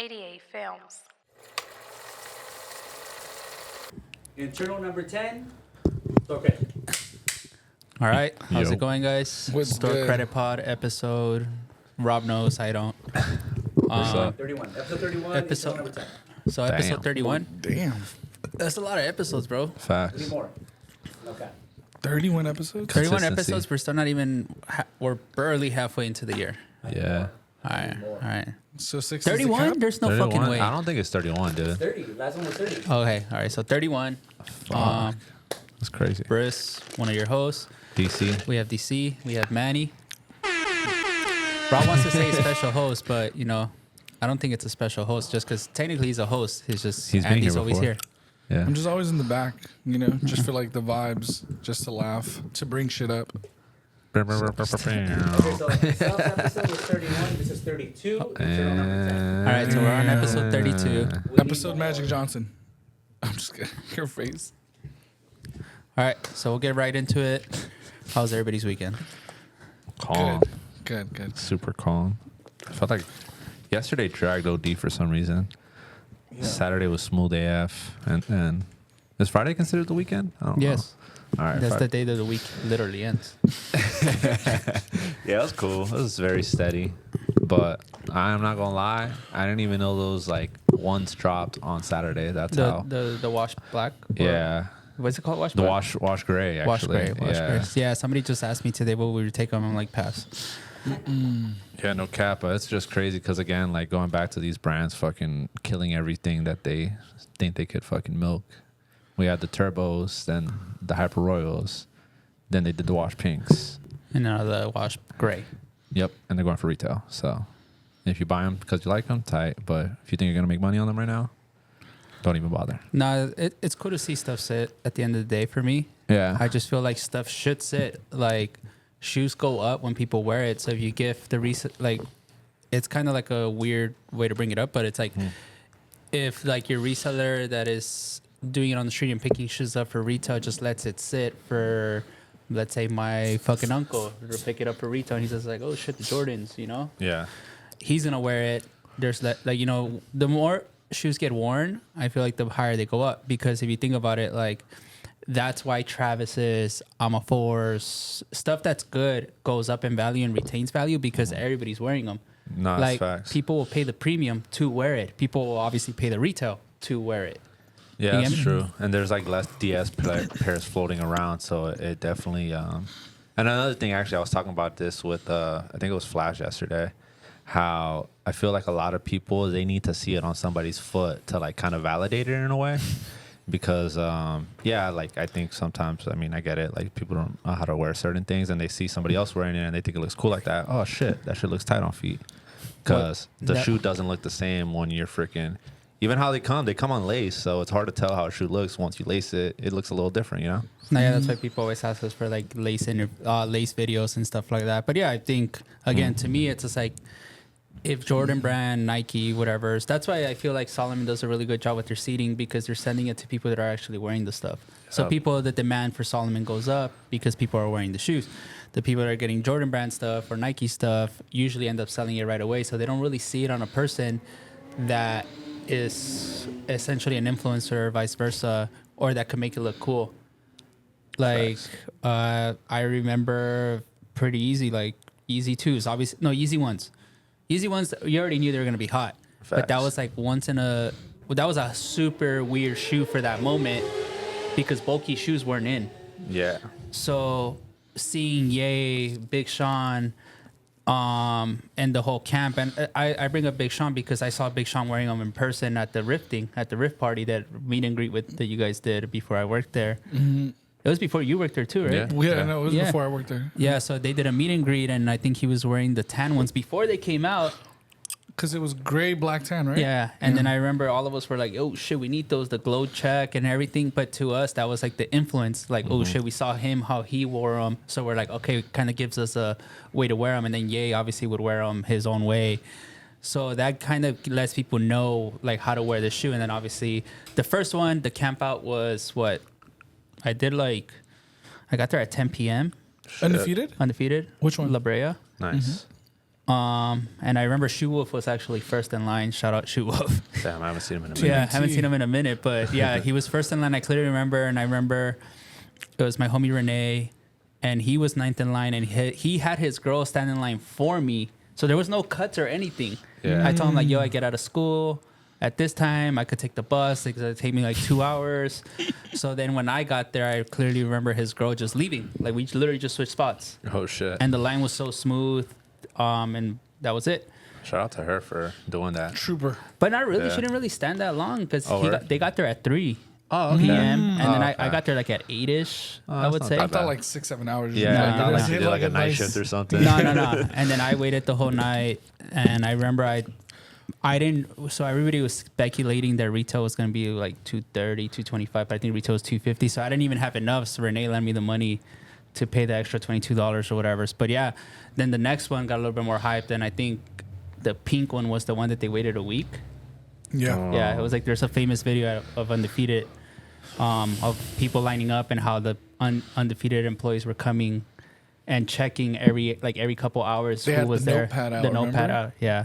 88 Films. Internal number 10. Okay. All right. How's Yo. it going, guys? What's Store good? Credit Pod episode. Rob knows, I don't. What's up? 31. Episode 31. Episode- Internal number 10. So episode Damn. 31. Damn. That's a lot of episodes, bro. Three Facts. more. Okay. 31 episodes? 31 Consistency. episodes. We're still not even. We're barely halfway into the year. Yeah. All right. All right. So 60 is the 31? cap? There's no 31? fucking way. I don't think it's 31, dude. 30. Last one was 30. Okay. All right. So 31. Fuck. That's crazy. Briss, one of your hosts. DC. We have DC. We have Manny. Rob wants to say special host, but I don't think it's a special host just because technically he's a host. He's just He's been Andy's here always before. here. Yeah. I'm just always in the back, just for like the vibes, just to laugh, to bring shit up. Okay, so last episode was 31. This is 32. Internal number 10. All right. So we're on episode 32. We need Episode more. Magic Johnson. I'm just kidding. Your face. All right. So we'll get right into it. How's everybody's weekend? Calm. Good. Super calm. I felt like yesterday dragged OD for some reason. Yeah. Saturday was smooth AF. And is Friday considered the weekend? I don't Yes. know. All right. That's Friday. the day that the week literally ends. Yeah, it was cool. It was very steady. But I'm not going to lie. I didn't even know those like ones dropped on Saturday. That's how. The wash black. Or- Yeah. What's it called? Wash The black. wash gray, actually. Wash gray. Wash yeah. gray. Yeah. Somebody just asked me today what we would take them. I'm like, pass. Yeah, no cap. But it's just crazy because, again, like going back to these brands fucking killing everything that they think they could fucking milk. We had the turbos, then the hyper royals, then they did the wash pinks. And now the wash gray. Yep. And they're going for retail. So if you buy them because you like them, tight. But if you think you're going to make money on them right now, don't even bother. No, it's cool to see stuff sit at the end of the day for me. Yeah. I just feel like stuff should sit. Like shoes go up when people wear it. So if you gift the like, it's kind of like a weird way to bring it up, but it's like if like your reseller that is doing it on the street and picking shoes up for retail just lets it sit for, let's say my fucking uncle to pick it up for retail and he's just like, oh shit, the Jordans, Yeah. he's gonna wear it. There's like the more shoes get worn, I feel like the higher they go up because if you think about it, like that's why Travis's, Amafor's, stuff that's good goes up in value and retains value because everybody's wearing them. No, that's Like facts. people will pay the premium to wear it. People will obviously pay the retail to wear it. Yeah, You that's get me? true. And there's like less DS pairs floating around, so it definitely. And another thing, actually, I was talking about this with I think it was Flash yesterday. How I feel like a lot of people they need to see it on somebody's foot to like kind of validate it in a way, because like I think sometimes I get it, like people don't know how to wear certain things and they see somebody else wearing it and they think it looks cool like that. Oh shit, that shit looks tight on feet, because the shoe doesn't look the same when you're freaking. Even how they come on lace, so it's hard to tell how a shoe looks once you lace it. It looks a little different, No, yeah, that's why people always ask us for like lace videos and stuff like that. But yeah, I think again to me it's just like if Jordan brand, Nike, whatever. That's why I feel like Solomon does a really good job with their seeding because they're sending it to people that are actually wearing the stuff. So the demand for Solomon goes up because people are wearing the shoes. The people that are getting Jordan brand stuff or Nike stuff usually end up selling it right away. So they don't really see it on a person that is essentially an influencer or vice versa, or that could make it look cool. Like I remember pretty easy, like Easy 2s, obviously no Easy 1s. Easy ones, you already knew they were gonna be hot, but that was like that was a super weird shoe for that moment because bulky shoes weren't in. Yeah. So seeing Ye, Big Sean, and the whole camp, and I bring up Big Sean because I saw Big Sean wearing them in person at the Rift party, that meet and greet that you guys did before I worked there. Mm-hmm. It was before you worked there too, right? Yeah, no, it was Yeah. before I worked there. Yeah, so they did a meet and greet, and I think he was wearing the tan ones before they came out. Because it was gray, black, tan, right? Yeah, and then I remember all of us were like, "Oh shit, we need those, the glow check and everything." But to us, that was like the influence. Like, oh shit, we saw him how he wore them, so we're like, okay, it kind of gives us a way to wear them. And then Ye obviously would wear them his own way, so that kind of lets people know like how to wear the shoe. And then obviously the first one, the camp out, was what I did. Like, I got there at 10 p.m. Undefeated? undefeated. Which one? La Brea. Nice. And I remember Shoe Wolf was actually first in line. Shout out Shoe Wolf. Damn, I haven't seen him in a minute. Yeah, haven't seen him in a minute, but yeah, he was first in line. I clearly remember, and I remember it was my homie Renee, and he was ninth in line, and he had his girl stand in line for me, so there was no cuts or anything. Yeah. I told him like, yo, I get out of school at this time, I could take the bus because it'd take me like 2 hours. So then when I got there, I clearly remember his girl just leaving. Like we literally just switched spots, Oh shit! and the line was so smooth, and that was it. Shout out to her for doing that. Trooper. But not really. Yeah. She didn't really stand that long because Oh, word? they got there at 3 Oh, okay. p.m. And then Oh, I okay. got there like at 8ish. I that's would not say. I that thought bad. like 6-7 hours. Yeah, No, not no, like no. you did like a night shift or something. No. And then I waited the whole night, and I remember I didn't. So everybody was speculating that retail was gonna be like 230, 225, but I think retail was 250. So I didn't even have enough. So Renee lent me the money to pay the extra $22 or whatever. But yeah, then the next one got a little bit more hyped, and I think the pink one was the one that they waited a week. Yeah. Oh. Yeah, it was like there's a famous video of Undefeated, of people lining up and how the Undefeated employees were coming and checking every couple hours They who had was the there. notepad out, The notepad remember? out, yeah.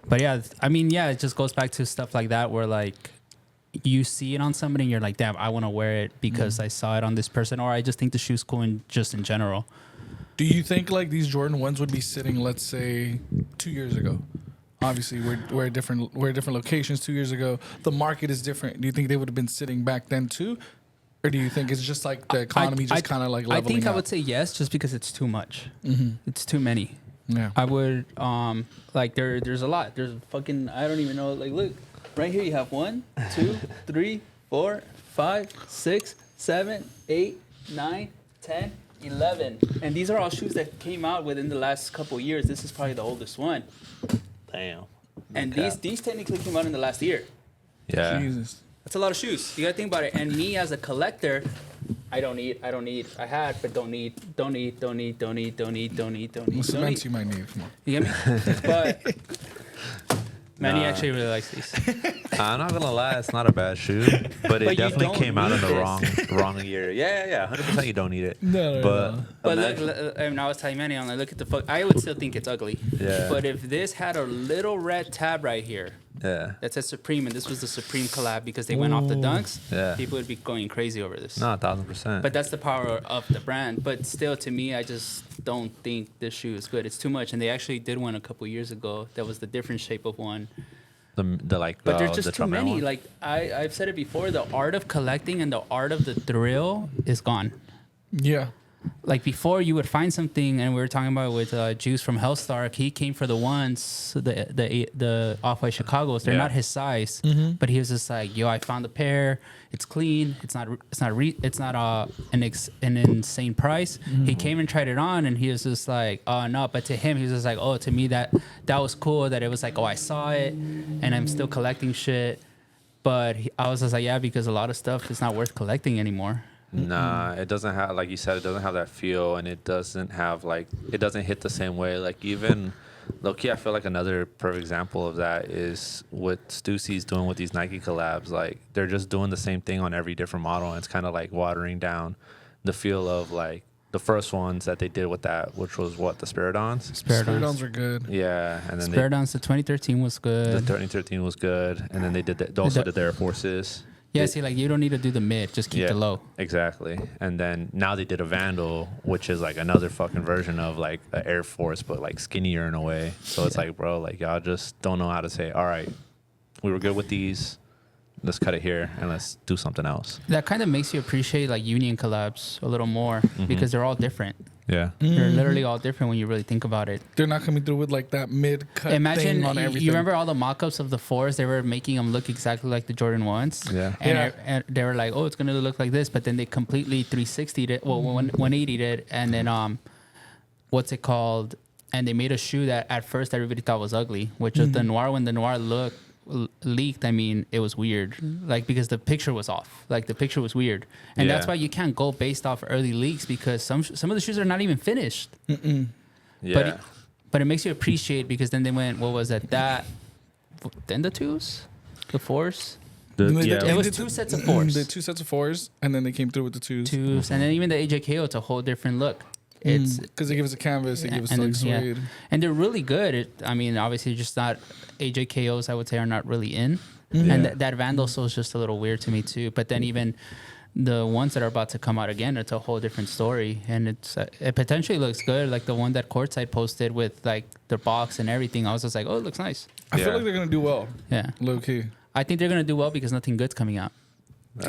But yeah, I mean, yeah, it just goes back to stuff like that where like you see it on somebody and you're like, damn, I want to wear it because I saw it on this person, or I just think the shoe's cool and just in general. Do you think like these Jordan 1s would be sitting, let's say, 2 years ago? Obviously, we're at different locations 2 years ago. The market is different. Do you think they would have been sitting back then too? Or do you think it's just like the economy just kind of like leveling I think I out? would say yes, just because it's too much. Mhm. It's too many. Yeah. I would like there's a lot. There's fucking I don't even know. Like look, right here you have 1, 2, 3, 4, 5, 6, 7, 8, 9, 10, 11. And these are all shoes that came out within the last couple of years. This is probably the oldest one. Damn. And Okay. these technically came out in the last year. Yeah. Jesus. That's a lot of shoes. You gotta think about it. And me as a collector, I don't need. I had, but don't need. Well, cements you might need. Come on. You get me? But Manny Nah. actually really likes these. I'm not gonna lie, it's not a bad shoe, but it But you definitely don't came out in need the wrong year. Yeah, 100%. You don't need it. No. But imagine- look, and I was telling Manny, I'm like, look at the fuck. I would still think it's ugly. Yeah. But if this had a little red tab right here yeah, that says Supreme, and this was the Supreme collab because they went off the dunks, Yeah. people would be going crazy over this. no, 1,000%. But that's the power of the brand. But still, to me, I just don't think this shoe is good. It's too much. And they actually did one a couple years ago that was the different shape of one. the like, But there's the just too Trump many. one? Like I've said it before, the art of collecting and the art of the thrill is gone. Yeah. Like before, you would find something, and we were talking about it with Juice from Hellstar. He came for the ones, the Off-White Chicago's. They're Yeah. not his size, but he was just like, "Yo, I found a pair. It's clean. It's not an insane price." He came and tried it on, and he was just like, "Oh no!" But to him, he was just like, "Oh, to me that was cool. That it was like, oh, I saw it, and I'm still collecting shit." But I was just like, "Yeah," because a lot of stuff is not worth collecting anymore. Nah, it doesn't have, like you said, it doesn't have that feel, and it doesn't have like, it doesn't hit the same way. Like even low-key, I feel like another perfect example of that is what Stussy's doing with these Nike collabs. Like they're just doing the same thing on every different model, and it's kind of like watering down the feel of like the first ones that they did with that, which was what, the Spiridons? Spiridons are good. Yeah, and then Spiridons, the 2013 was the good. 2013 was good, and then they did they also did the Air Forces. Yeah, They- see, like you don't need to do the mid, just keep the low. Exactly. And then now they did a Vandal, which is like another fucking version of like an Air Force, but like skinnier in a way. So it's Yeah. like, bro, like y'all just don't know how to say, all right, we were good with these. Let's cut it here and let's do something else. That kind of makes you appreciate like Union collabs a little more Mm-hmm. because they're all different. Yeah. They're literally all different when you really think about it. They're not coming through with like that mid cut Imagine thing on everything. you remember all the mock-ups of the 4s. They were making them look exactly like the Jordan 1s. Yeah. And, Yeah. and they were like, oh, it's gonna look like this, but then they completely 360'd it. Well, 180'd it, and then what's it called? And they made a shoe that at first everybody thought was ugly, which was the Noir. When the Noir look leaked, I mean, it was weird, like because the picture was off. Like the picture was weird, and that's Yeah. why you can't go based off early leaks because some of the shoes are not even finished. Yeah. But it makes you appreciate because then they went, what was it? Then the 2s, the 4s. Yeah. It was 2 sets of 4s. The 2 sets of 4s, and then they came through with the 2s. 2s, and then even the AJKO, it's a whole different look. It's because they give us a canvas, they give us and like yeah. suede. And they're really good. I mean, obviously, just not AJKOs. I would say are not really in, Mm-hmm. and that Vandal Soul is just a little weird to me too. But then even the ones that are about to come out again, it's a whole different story, and it potentially looks good. Like the one that Courtside posted with like their box and everything, I was just like, oh, it looks nice. I feel Yeah. like they're gonna do well, Yeah, low key. I think they're gonna do well because nothing good's coming out.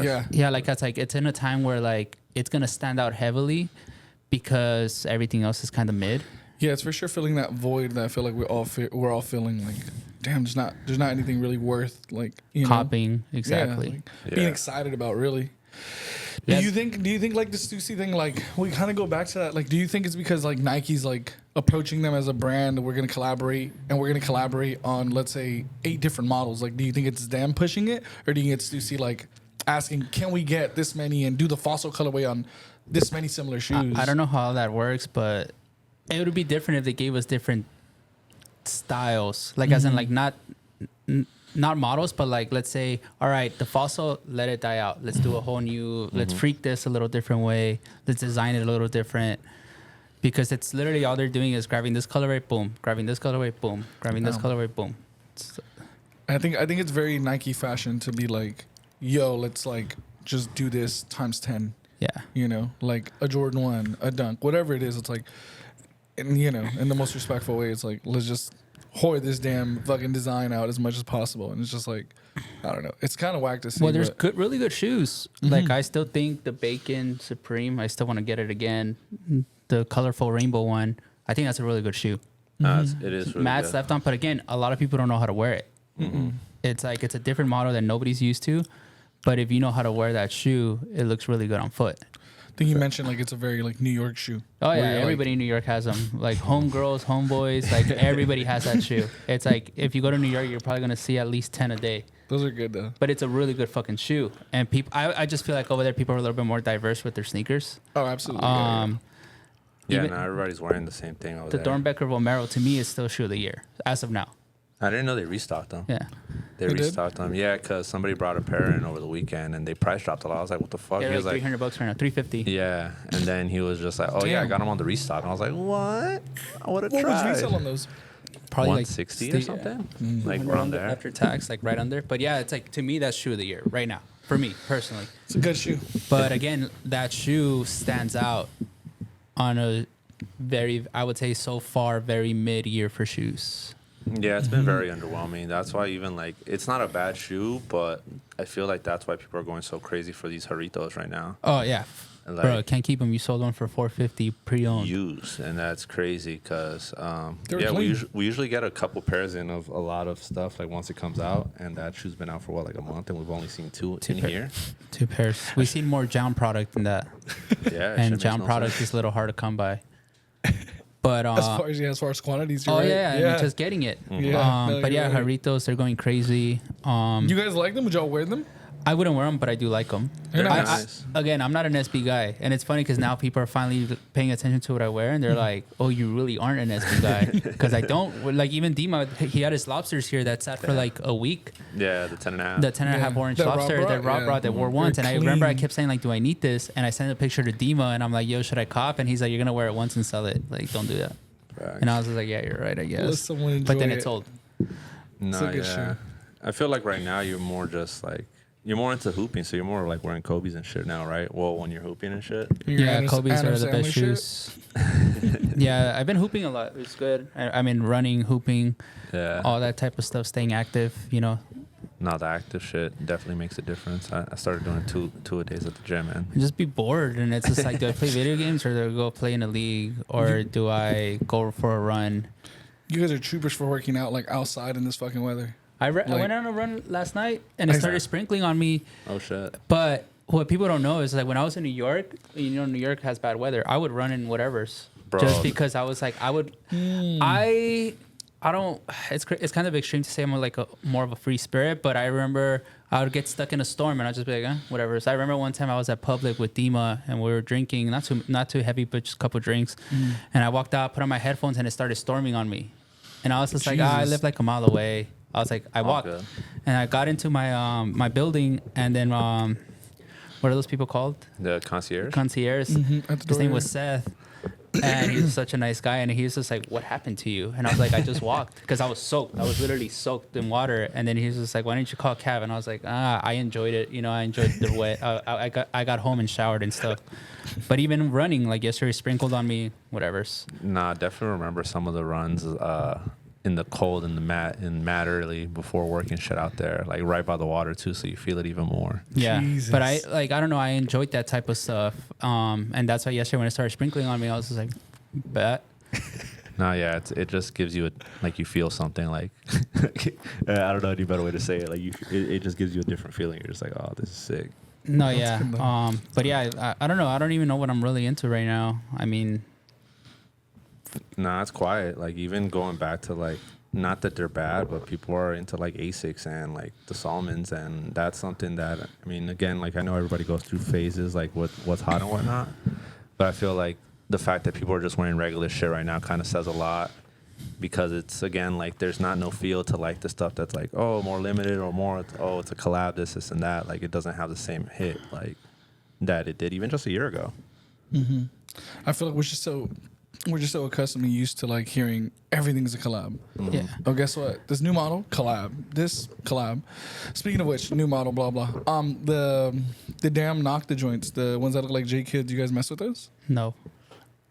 Yeah, Yeah, like that's like it's in a time where like it's gonna stand out heavily because everything else is kind of mid. yeah, it's for sure filling that void that I feel like we're all feeling like, damn, there's not anything really worth like Hopping, Yeah, exactly. like, being Yeah. excited about really. Yes. Do you think like the Stussy thing, like we kind of go back to that, like do you think it's because like Nike's like approaching them as a brand, we're gonna collaborate on, let's say, 8 different models? Like do you think it's them pushing it, or do you think it's Stussy like asking, can we get this many and do the fossil colorway on this many similar shoes? I don't know how that works, but it would be different if they gave us different styles, like as in like not models, but like let's say, all right, the fossil, let it die out. Let's do a whole new. Let's freak this a little different way. Let's design it a little different, because it's literally all they're doing is grabbing this colorway, boom, grabbing this colorway, boom, grabbing this colorway, boom. I think it's very Nike fashion to be like, yo, let's like just do this times 10. Yeah. You know, like a Jordan 1, a Dunk, whatever it is. It's like, and you know, in the most respectful way, it's like, let's just hoard this damn fucking design out as much as possible. And it's just like, I don't know. It's kind of whack to see. Well, there's but- good, really good shoes. Like I still think the Bacon Supreme, I still want to get it again. The colorful rainbow one, I think that's a really good shoe. It is really Matt good. slept on, but again, a lot of people don't know how to wear it. It's like it's a different model that nobody's used to, but if you know how to wear that shoe, it looks really good on foot. I think you mentioned like it's a very like New York shoe. Oh Where yeah, you're, like- everybody in New York has them. Like homegirls, homeboys, like everybody has that shoe. It's like if you go to New York, you're probably gonna see at least 10 a day. Those are good though. But it's a really good fucking shoe, and people, I just feel like over there people are a little bit more diverse with their sneakers. Oh, absolutely. Yeah, yeah. Yeah, even- now everybody's wearing the same thing over The there. Dornbecker Vomero to me is still shoe of the year as of now. I didn't know they restocked them. Yeah, They They did? restocked them. Yeah, because somebody brought a pair in over the weekend and they price dropped a lot. I was like, what the fuck? they're He like was like, $300 right now, $350. yeah. And then he was just like, oh, yeah, I Damn. got them on the restock. And I was like, what? I would have What was tried. resale on those? Probably 160 or like something? Like around there. after tax, like right under. But yeah, it's like to me that's shoe of the year right now for me personally. It's a good shoe. But again, that shoe stands out on a very, I would say so far, very mid-year for shoes. Yeah, it's been very underwhelming. That's why even like it's not a bad shoe, but I feel like that's why people are going so crazy for these Jarritos right now. Oh yeah, And, bro, like, can't keep them. You sold one for $450 pre-owned. used, and that's crazy because They were yeah, clean. we usually get a couple pairs in of a lot of stuff like once it comes out, and that shoe's been out for what, like a month, and we've only seen two in pair. here. 2 pairs. We've seen more Jown product than that, Yeah, and shit Jown makes no product sense. is a little hard to come by. But As far as quantities, you're oh right. yeah, I mean, just getting it. Yeah, no, But you're yeah, right. Jarritos, they're going crazy. You guys like them? Would y'all wear them? I wouldn't wear them, but I do like them. They're They're nice. nice. Again, I'm not an SB guy, and it's funny because now people are finally paying attention to what I wear, and they're like, "Oh, you really aren't an SB guy," because I don't. Like even Dima, he had his lobsters here that sat for like a week. Yeah, the 10.5. The 10 and a half Yeah. orange That Rob lobster brought, that Rob yeah. brought that wore They're once, and I remember I clean. kept saying like, "Do I need this?" And I sent a picture to Dima, and I'm like, "Yo, should I cop?" And he's like, "You're gonna wear it once and sell it. Like, don't do that." And I was just like, "Yeah, you're right, I Let guess." someone enjoy But then it. it's old. No, a good yeah. shoe. I feel like right now you're more just like you're more into hooping, so you're more like wearing Kobe's and shit now, right? Well, when you're hooping and shit. Your Yeah, Adam- Kobe's Adam are the best Sandler shit? shoes. Yeah, I've been hooping a lot. It's good. I mean, running, hooping, Yeah. all that type of stuff, staying active, you know. No, the active shit definitely makes a difference. I started doing two a days at the gym, man. Just be bored, and it's just like, do I play video games or do I go play in a league or do I go for a run? You guys are troopers for working out like outside in this fucking weather. I Like- went on a run last night, and it Nice. started sprinkling on me. Oh shit. But what people don't know is like when I was in New York, you know, New York has bad weather. I would run in whatever's, Bro. just because I was like, I would, I don't. It's kind of extreme to say I'm like more of a free spirit, but I remember I would get stuck in a storm and I'd just be like, whatever. So I remember one time I was at Public with Dima and we were drinking, not too heavy, but just a couple drinks. And I walked out, put on my headphones, and it started storming on me. And I was just like, I Jesus. live like a mile away. I was like, I walked, good. and I got into my my building, and then what are those people called? The concierge. Concierge. At the His door, name yeah. was Seth. And he's such a nice guy. And he was just like, "What happened to you?" And I was like, "I just walked because I was soaked. I was literally soaked in water." And then he was just like, "Why didn't you call a cab?" And I was like, I enjoyed it. You know, I enjoyed the wet. I got home and showered and stuff. But even running, like yesterday, sprinkled on me, whatever. Nah, definitely remember some of the runs in the cold and the mat early before working shit out there, like right by the water too, so you feel it even more. Yeah, Jesus. but I don't know. I enjoyed that type of stuff. And that's why yesterday when it started sprinkling on me, I was just like, bet. No, yeah, it just gives you like you feel something like I don't know any better way to say it. Like it just gives you a different feeling. You're just like, oh, this is sick. No, That's yeah. good though. But yeah, I don't know. I don't even know what I'm really into right now. I mean, Nah, it's quiet. Like even going back to like, not that they're bad, but people are into like Asics and like the Salmons, and that's something that I mean, again, like I know everybody goes through phases, like what's hot and whatnot, but I feel like the fact that people are just wearing regular shit right now kind of says a lot, because it's again like there's not no feel to like the stuff that's like, oh, more limited or more, oh, it's a collab, this and that. Like it doesn't have the same hit like that it did even just a year ago. Mm-hmm. I feel like we're just so accustomed and used to like hearing everything's a collab. yeah. Oh, guess what? This new model, collab. This collab. Speaking of which, new model, blah blah. The damn Nocta joints, the ones that look like J Kids. You guys mess with those No,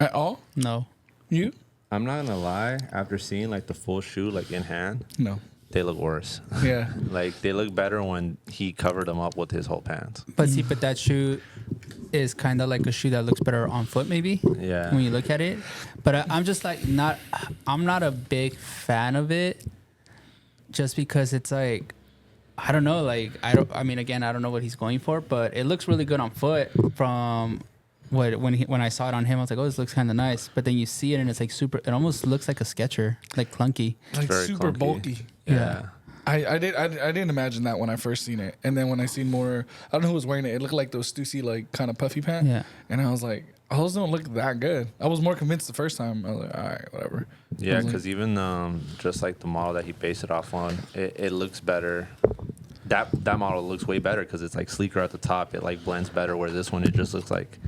at all? no. You? I'm not gonna lie, after seeing like the full shoe like in hand, No. they look worse. Yeah. Like they look better when he covered them up with his whole pants. But see, but that shoe is kind of like a shoe that looks better on foot, maybe. Yeah. When you look at it, but I'm just like I'm not a big fan of it, just because it's like, I don't know, like I mean, again, I don't know what he's going for, but it looks really good on foot from when I saw it on him. I was like, oh, this looks kind of nice. But then you see it and it's like super. It almost looks like a Sketcher, like clunky. Like Very super clunky. bulky. Yeah. I didn't imagine that when I first seen it, and then when I seen more, I don't know who was wearing it. It looked like those Stussy like kind of puffy pants. Yeah. And I was like, those don't look that good. I was more convinced the first time. I was like, all right, whatever. Yeah, I was because even just like the model that he based it off on, it looks better. That model looks way better because it's like sleeker at the top. It like blends better. Where this one, it just looks like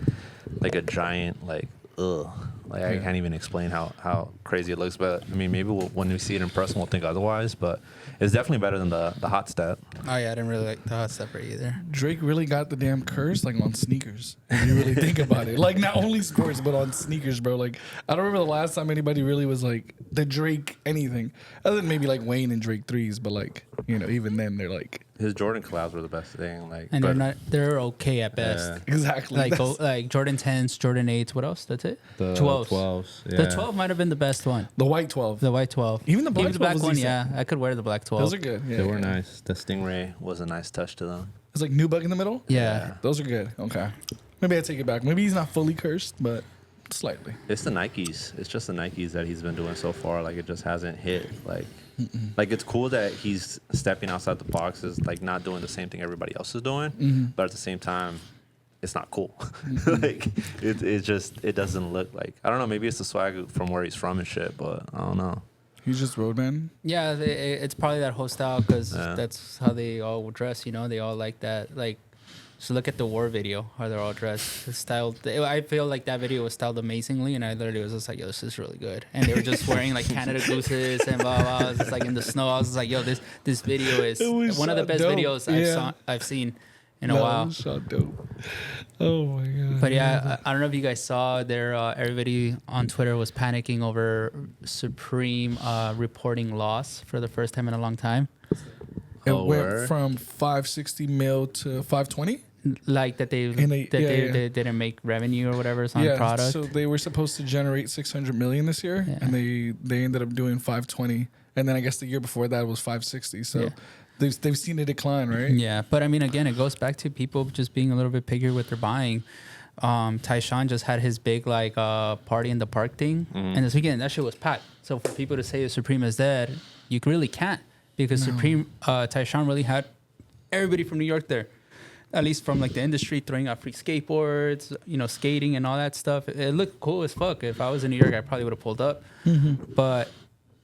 a giant like ugh. Like I can't even explain how crazy it looks. But I mean, maybe when we see it in person, we'll think otherwise. But it's definitely better than the hot step. Oh yeah, I didn't really like the hot stepper either. Drake really got the damn curse like on sneakers. If you really think about it, like not only sports but on sneakers, bro. Like I don't remember the last time anybody really was like the Drake anything, other than maybe like Wayne and Drake threes. But like even then they're like His Jordan collabs were the best thing. Like, And but they're okay at best. Yeah. exactly Like Jordan 10s, Jordan 8s. What else? That's it. the 12s. 12s. The 12 might have been the best one. the white 12. The white 12. Even the black 12 was one, decent. yeah. I could wear the black 12. Those are good. Yeah, They were yeah. nice. The Stingray was a nice touch to them. It's like new bug in the middle. Yeah. Those are good. Okay. Maybe I take it back. Maybe he's not fully cursed, but slightly. It's the Nikes. It's just the Nikes that he's been doing so far. Like it just hasn't hit. Like it's cool that he's stepping outside the box, is like not doing the same thing everybody else is doing, but at the same time, it's not cool. Like it doesn't look like, I don't know. Maybe it's the swag from where he's from and shit, but I don't know. He's just roadman. Yeah, it's probably that whole style because Yeah. that's how they all dress. They all like that. Like, so look at the war video, how they're all dressed. It's styled. I feel like that video was styled amazingly, and I literally was just like, yo, this is really good. And they were just wearing like Canada Gooses and blah blah. I was just like in the snow. I was just like, yo, this video is It was one of the shot best dope. videos Yeah. I've seen in a while. Shot dope. Oh my god. But yeah, I don't know if you guys saw there. Everybody on Twitter was panicking over Supreme reporting loss for the first time in a long time. It Oh, went word? from 560 mil to 520. Like that they they didn't make revenue or whatever on the product. So they were supposed to generate 600 million this year, Yeah. and they ended up doing 520. And then I guess the year before that was 560. So Yeah. they've seen a decline, right? Yeah, but I mean, again, it goes back to people just being a little bit pickier with their buying. Tyshawn just had his big like party in the park thing, and this weekend that shit was packed. So for people to say the Supreme is dead, you really can't, because Supreme Tyshawn really had everybody from New York there, at least from like the industry, throwing out free skateboards, skating and all that stuff. It looked cool as fuck. If I was in New York, I probably would have pulled up, but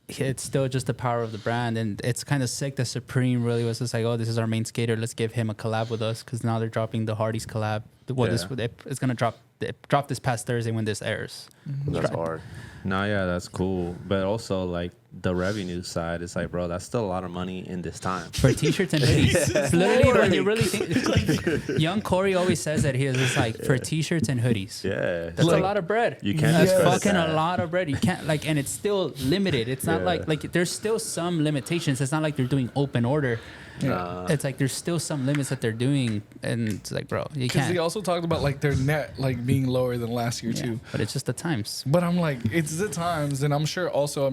it's still just the power of the brand. And it's kind of sick that Supreme really was just like, oh, this is our main skater, let's give him a collab with us, because now they're dropping the Hardy's collab it's gonna drop. It dropped this past Thursday when this airs. That's hard. No, yeah, that's cool. But also, like, the revenue side is like, bro, that's still a lot of money in this time. For t-shirts and hoodies. It's literally when you really think. Young Corey always says that he was just like, for t-shirts and hoodies. Yeah. That's a lot of bread. You can't That's discredit fucking that. a lot of bread. You can't like, and it's still limited. It's not like there's still some limitations. It's not like they're doing open order. It's like there's still some limits that they're doing, and it's like, bro, you Because can't. they also talked about like their net like being lower than last year too. But it's just the times. But I'm like, it's the times, and I'm sure also.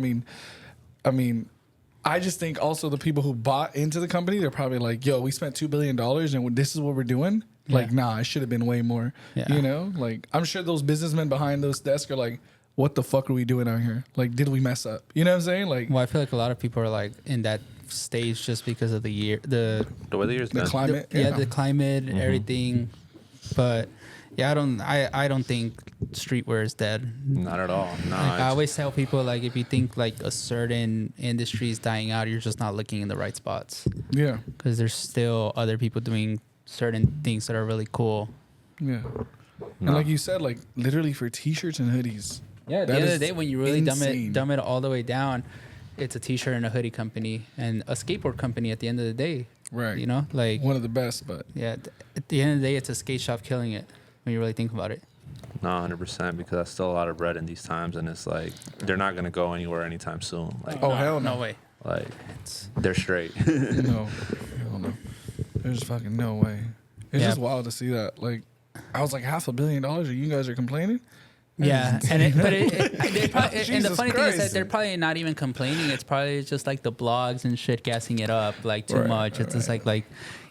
I just think also the people who bought into the company, they're probably like, yo, we spent $2 billion and this is what we're doing. Like, nah, it should have been way more. Yeah. You know, like I'm sure those businessmen behind those desks are like, what the fuck are we doing out here? Like, did we mess up? You know what I'm saying? Like, Well, I feel like a lot of people are like in that stage just because of the year, the way the year's the been. climate. the climate and everything. But yeah, I don't think streetwear is dead. Not at all. No, Like, I it's- always tell people, like, if you think like a certain industry is dying out, you're just not looking in the right spots, Yeah. because there's still other people doing certain things that are really cool. Yeah. No. And like you said, like literally for t-shirts and hoodies. Yeah, at That the end of is the day, when you really insane. dumb it all the way down, it's a t-shirt and a hoodie company and a skateboard company at the end of the day. Right. You know, like, One of the best, but yeah, at the end of the day, it's a skate shop killing it when you really think about it. No, 100%, because that's still a lot of bread in these times, and it's like they're not gonna go anywhere anytime soon. Like, Oh, hell no. No way. like they're straight. no. Hell no. There's fucking no way. It's Yeah. just wild to see that. Like I was like $500 million and you guys are complaining? Yeah, and they probably, and the Jesus funny thing is that Christ. they're probably not even complaining. It's probably just like the blogs and shit gassing it up like too Right, much. It's just like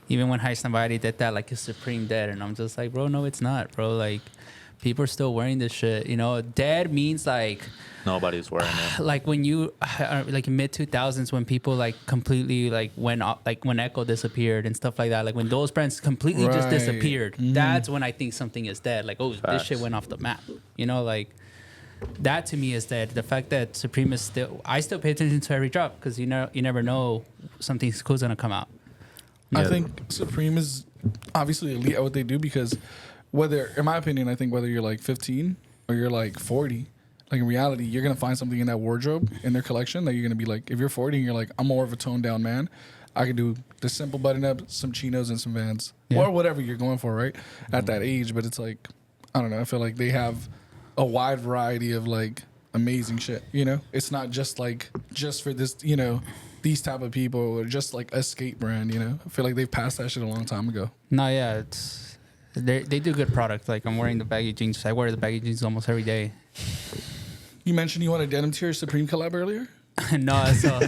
even when somebody did that, like, is Supreme dead? And I'm just like, bro, no, it's not, bro. Like, people are still wearing this shit. You know, dead means like Nobody's wearing it. like when you like mid 2000s when people like completely like went off, like when Echo disappeared and stuff like that, like when those brands completely just Right. disappeared, that's when I think something is dead. Like, oh, this Facts. shit went off the map, you know, like that to me is dead. The fact that Supreme is still, I still pay attention to every drop because you never know something cool's gonna come out. I Yeah. think Supreme is obviously elite at what they do because whether, in my opinion, I think whether you're like 15 or you're like 40, like in reality, you're gonna find something in that wardrobe in their collection that you're gonna be like, if you're 40 and you're like, I'm more of a toned down man, I can do the simple button up, some chinos and some Vans Yeah. or whatever you're going for, right? At that age, but it's like, I don't know. I feel like they have a wide variety of like amazing shit. You know, it's not just like just for this, you know, these type of people or just like a skate brand. You know, I feel like they've passed that shit a long time ago. No, yeah, they do good product. Like, I'm wearing the baggy jeans. I wear the baggy jeans almost every day. You mentioned you wanted denim to your Supreme collab earlier. No, so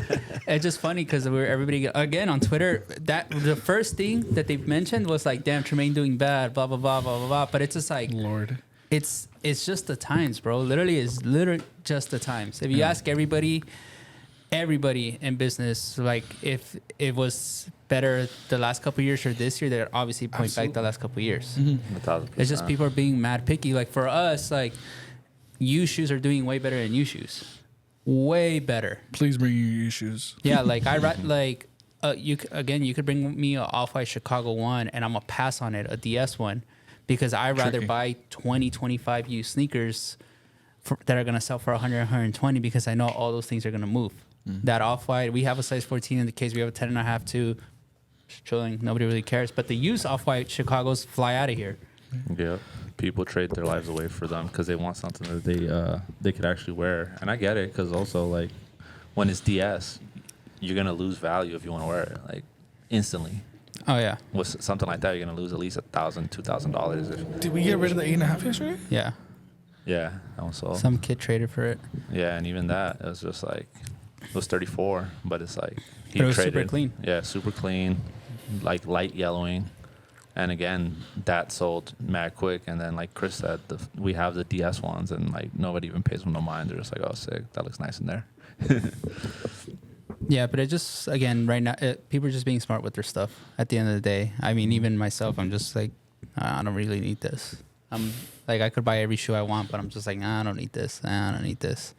it's just funny because everybody again on Twitter, that the first thing that they mentioned was like, damn, Tremaine doing bad, blah blah blah blah blah blah. But it's just like, Lord, it's just the times, bro. It's literally just the times. If you ask everybody in business, like, if it was better the last couple of years or this year, they'd obviously point back the last couple of years. 1,000%. It's just people are being mad picky. Like, for us, like, U shoes are doing way better than U shoes. Way better. please bring your shoes. Yeah, like you could bring me a Off-White Chicago one and I'm gonna pass on it, a DS one, because I'd rather Tricky. buy 20, 25 used sneakers that are gonna sell for 100, 120 because I know all those things are gonna move. That Off-White, we have a size 14 in the case, we have a 10 and a half too, chilling, nobody really cares. But the used Off-White Chicago's fly out of here. Yeah, people trade their lives away for them because they want something that they could actually wear, and I get it because also like when it's DS, you're gonna lose value if you want to wear it like instantly. Oh yeah, With something like that, you're gonna lose at least $1,000, $2,000. Did we get rid of the 8.5 yesterday? yeah. Yeah, and so Some kid traded for it. yeah, and even that it was just like it was 34, but it's like he But it was traded. super clean. Yeah, super clean, like light yellowing. And again, that sold mad quick. And then, like Chris said, we have the DS ones, and like nobody even pays them no mind. They're just like, "Oh, sick! That looks nice in there." Yeah, but it just, again, right now, people are just being smart with their stuff at the end of the day. I mean, even myself, I'm just like, I don't really need this. I'm like, I could buy every shoe I want, but I'm just like, nah, I don't need this. Nah, I don't need this.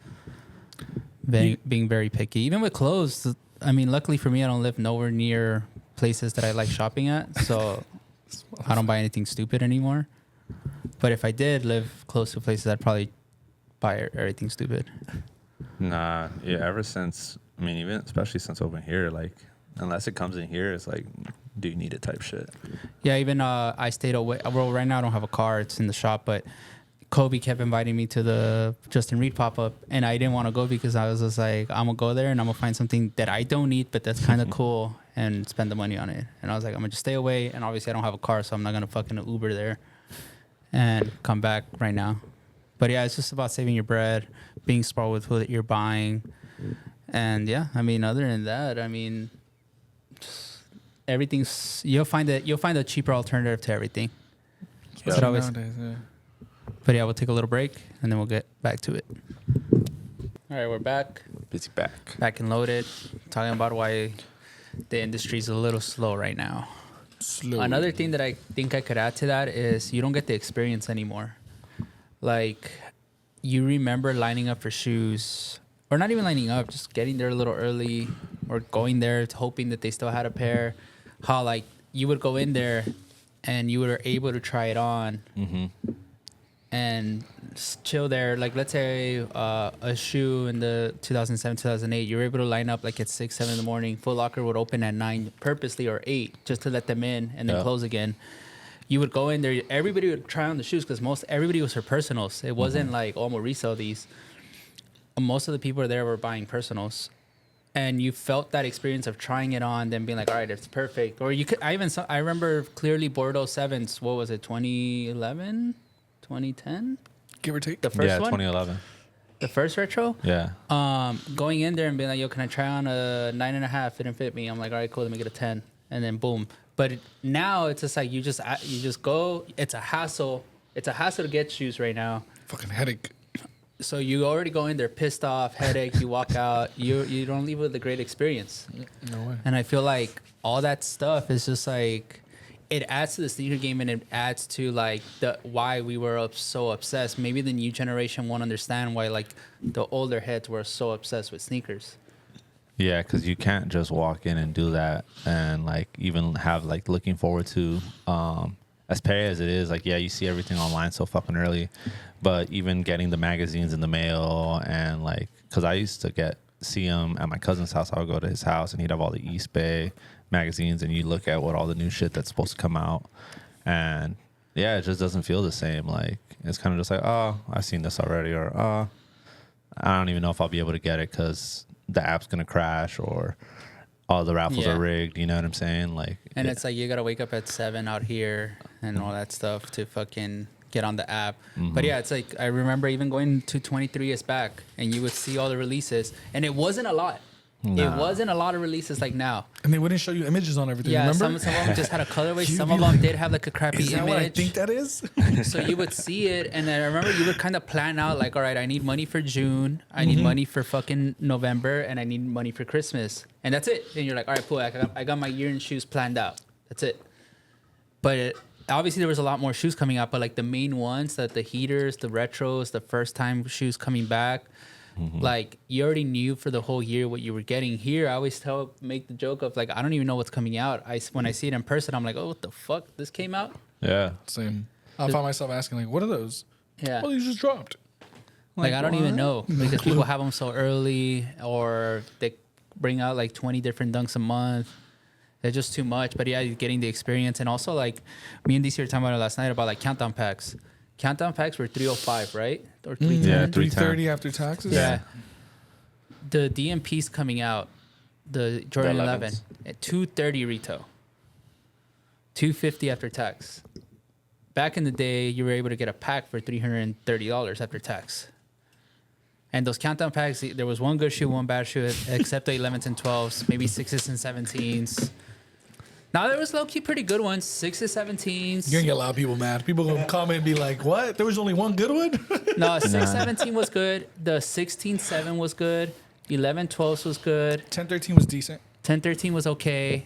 Being very picky. Even with clothes, I mean, luckily for me, I don't live nowhere near places that I like shopping at. So I don't buy anything stupid anymore. But if I did live close to places, I'd probably buy everything stupid. Nah, yeah. Ever since, I mean, even especially since over here, like, unless it comes in here, it's like, do you need it type shit. Yeah, even I stayed away. Well, right now I don't have a car; it's in the shop. But Kobe kept inviting me to the Justin Reed pop up, and I didn't want to go because I was just like, I'm gonna go there and I'm gonna find something that I don't need, but that's kind of cool, and spend the money on it. And I was like, I'm gonna just stay away. And obviously, I don't have a car, so I'm not gonna fucking Uber there and come back right now. But yeah, it's just about saving your bread, being smart with what you're buying, and yeah, I mean, other than that, I mean, everything's you'll find a cheaper alternative to everything. Especially But always- nowadays, yeah. But yeah, we'll take a little break and then we'll get back to it. All right, we're back Busy back. and loaded, talking about why the industry's a little slow right now. Slow. Another thing that I think I could add to that is you don't get the experience anymore. Like, you remember lining up for shoes, or not even lining up, just getting there a little early, or going there hoping that they still had a pair. How, like, you would go in there and you were able to try it on and chill there. Like, let's say a shoe in the 2007, 2008, you were able to line up like at 6, 7 in the morning. Foot Locker would open at 9 purposely, or 8, just to let them in and then Yeah. close again. You would go in there, everybody would try on the shoes because everybody was for personals. It wasn't like, oh, I'm gonna resell these. Most of the people there were buying personals, and you felt that experience of trying it on, then being like, all right, it's perfect. Or you could, I remember clearly Bordeaux 7s. What was it, 2011, 2010? Give or take. The first Yeah, one, 2011. the first retro. Yeah. Going in there and being like, yo, can I try on a 9.5? It didn't fit me. I'm like, all right, cool. Let me get a 10, and then boom. But now it's just like you just go. It's a hassle. It's a hassle to get shoes right now. Fucking headache. So you already go in there pissed off, headache. You walk out. You don't leave with a great experience. No way. And I feel like all that stuff is just like, it adds to the sneaker game, and it adds to like the why we were so obsessed. Maybe the new generation won't understand why like the older heads were so obsessed with sneakers. Yeah, because you can't just walk in and do that and like even have like looking forward to as petty as it is, like, yeah, you see everything online so fucking early, but even getting the magazines in the mail, and like, because I used to see them at my cousin's house. I would go to his house and he'd have all the East Bay magazines, and you look at what all the new shit that's supposed to come out, and yeah, it just doesn't feel the same. Like, it's kind of just like, oh, I've seen this already, or oh, I don't even know if I'll be able to get it because the app's gonna crash, or all the raffles Yeah. are rigged. You know what I'm saying? Like, And yeah. it's like you gotta wake up at 7 out here and all that stuff to fucking get on the app. But yeah, it's like I remember even going to 23s back, and you would see all the releases, and it wasn't a lot. Nah. It wasn't a lot of releases like now. And they wouldn't show you images on everything. Yeah, remember? some of them just had a colorway. You'd Some be of them like, did have like a crappy Is that image. what I think that is? So you would see it, and I remember you would kind of plan out like, all right, I need money for June, I need money for fucking November, and I need money for Christmas, and that's it. And you're like, all right, cool, I got my year in shoes planned out. That's it. But obviously there was a lot more shoes coming out, but like the main ones, that the heaters, the retros, the first time shoes coming back, like you already knew for the whole year what you were getting. Here, I always make the joke of like, I don't even know what's coming out. When I see it in person, I'm like, oh, what the fuck? This came out? yeah. Same. I found myself asking, like, what are those? Yeah. Oh, these just dropped. Like, I don't even what? know because people have them so early, or they bring out like 20 different dunks a month. They're just too much. But yeah, you're getting the experience. And also, like, me and DC were talking about it last night about like countdown packs. Countdown packs were 305, right? Or 310. Yeah, 330 after taxes. Yeah. The DMP's coming out, the Jordan The 11 11s. at 230 retail, 250 after tax. Back in the day, you were able to get a pack for $330 after tax. And those countdown packs, there was one good shoe, one bad shoe, except the 11s and 12s, maybe 6s and 17s. Now, there was low-key pretty good ones, 6s, 17s. You're gonna get a lot of people mad. People gonna comment and be like, "What? There was only one good one." No, 617 was good. The 16-7 was good. 11-12s was good. 1013 was decent. 10-13 was okay.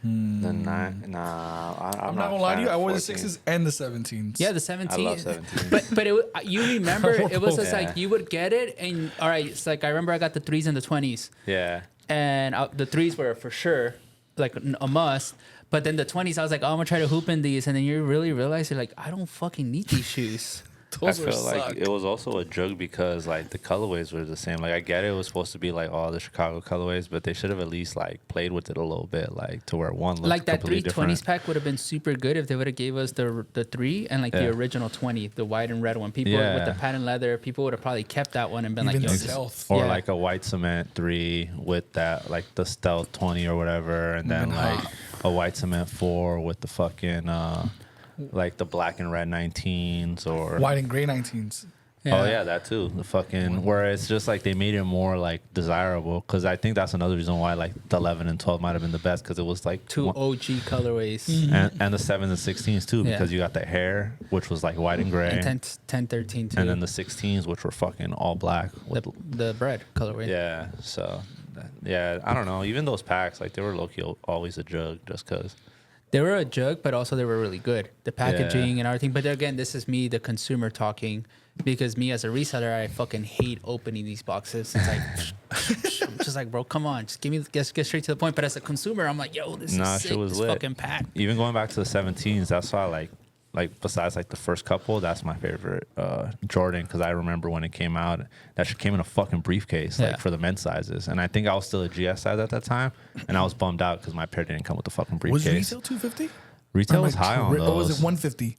The 9. Nah, I'm not gonna lie to you. I wore the 6s and the 17s. Yeah, the 17. I love 17. But you remember, it was just Yeah. like you would get it, and all right, it's like I remember I got the 3s and the 20s, Yeah. and the 3s were for sure like a must. But then the 20s, I was like, oh, I'm gonna try to hoop in these, and then you really realize you're like, I don't fucking need these shoes. I feel like it was also a joke because like the colorways were the same. Like I get it was supposed to be like all the Chicago colorways, but they should have at least like played with it a little bit, like to where one looked Like that completely 320s different. pack would have been super good if they would have gave us the 3 and like the Yeah. original 20, the white and red one. People with the Yeah. patent leather, people would have probably kept that one and been Even like, the yo, this, stealth. Or Yeah. like a white cement 3 with that like the stealth 20 or whatever, and then like a white cement 4 with the fucking like the black and red 19s or White and gray 19s. Oh yeah, that too. The fucking where it's just like they made it more like desirable because I think that's another reason why like the 11 and 12 might have been the best because it was like 2 OG colorways. and the 7s and 16s too Yeah. because you got the hair which was like white and gray And 10, 13 too. and then the 16s which were fucking all black with, the bread colorway. yeah. So yeah, I don't know. Even those packs like they were low key always a jug just because. They were a joke, but also they were really good. The packaging and everything. But again, this is me, the consumer, talking. Because me as a reseller, I fucking hate opening these boxes. It's like, I'm just like, bro, come on, just get straight to the point. But as a consumer, I'm like, yo, this Nah, is shit sick. was This lit. fucking pack. Even going back to the 17s, that's why like besides like the first couple, that's my favorite Jordan because I remember when it came out, that shit came in a fucking briefcase like Yeah. for the men's sizes, and I think I was still a GS size at that time, and I was bummed out because my pair didn't come with the fucking Was briefcase. retail 250? Retail was high on those. Or was it 150?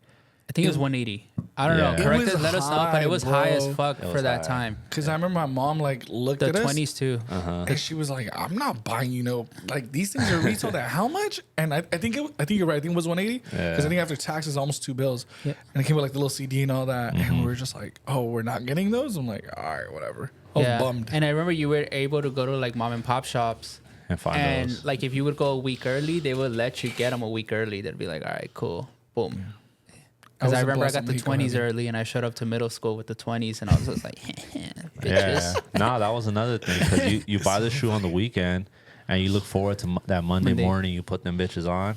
I think it was 180. I don't Yeah. know. It Correct was us, let us know. But high, it was high as bro. fuck It for was that high. time. Because I remember my mom like looked The at us 20s too. and she was like, "I'm not buying, like these things are retailed at how much?" And I think you're right. I think it was 180 because Yeah. I think after taxes, almost 2 bills. Yeah. And it came with like the little CD and all that, and we were just like, "Oh, we're not getting those." I'm like, "All right, whatever." I was bummed. And I remember you were able to go to like mom and pop shops. And find And those. like if you would go a week early, they would let you get them a week early. They'd be like, all right, cool, boom. Because was I a remember I blessing got the Mexico 20s heavy. early, and I showed up to middle school with the 20s, and I was just like, bitches. Yeah, no, that was another thing because you buy the shoe on the weekend and you look forward to that Monday morning. You put them bitches on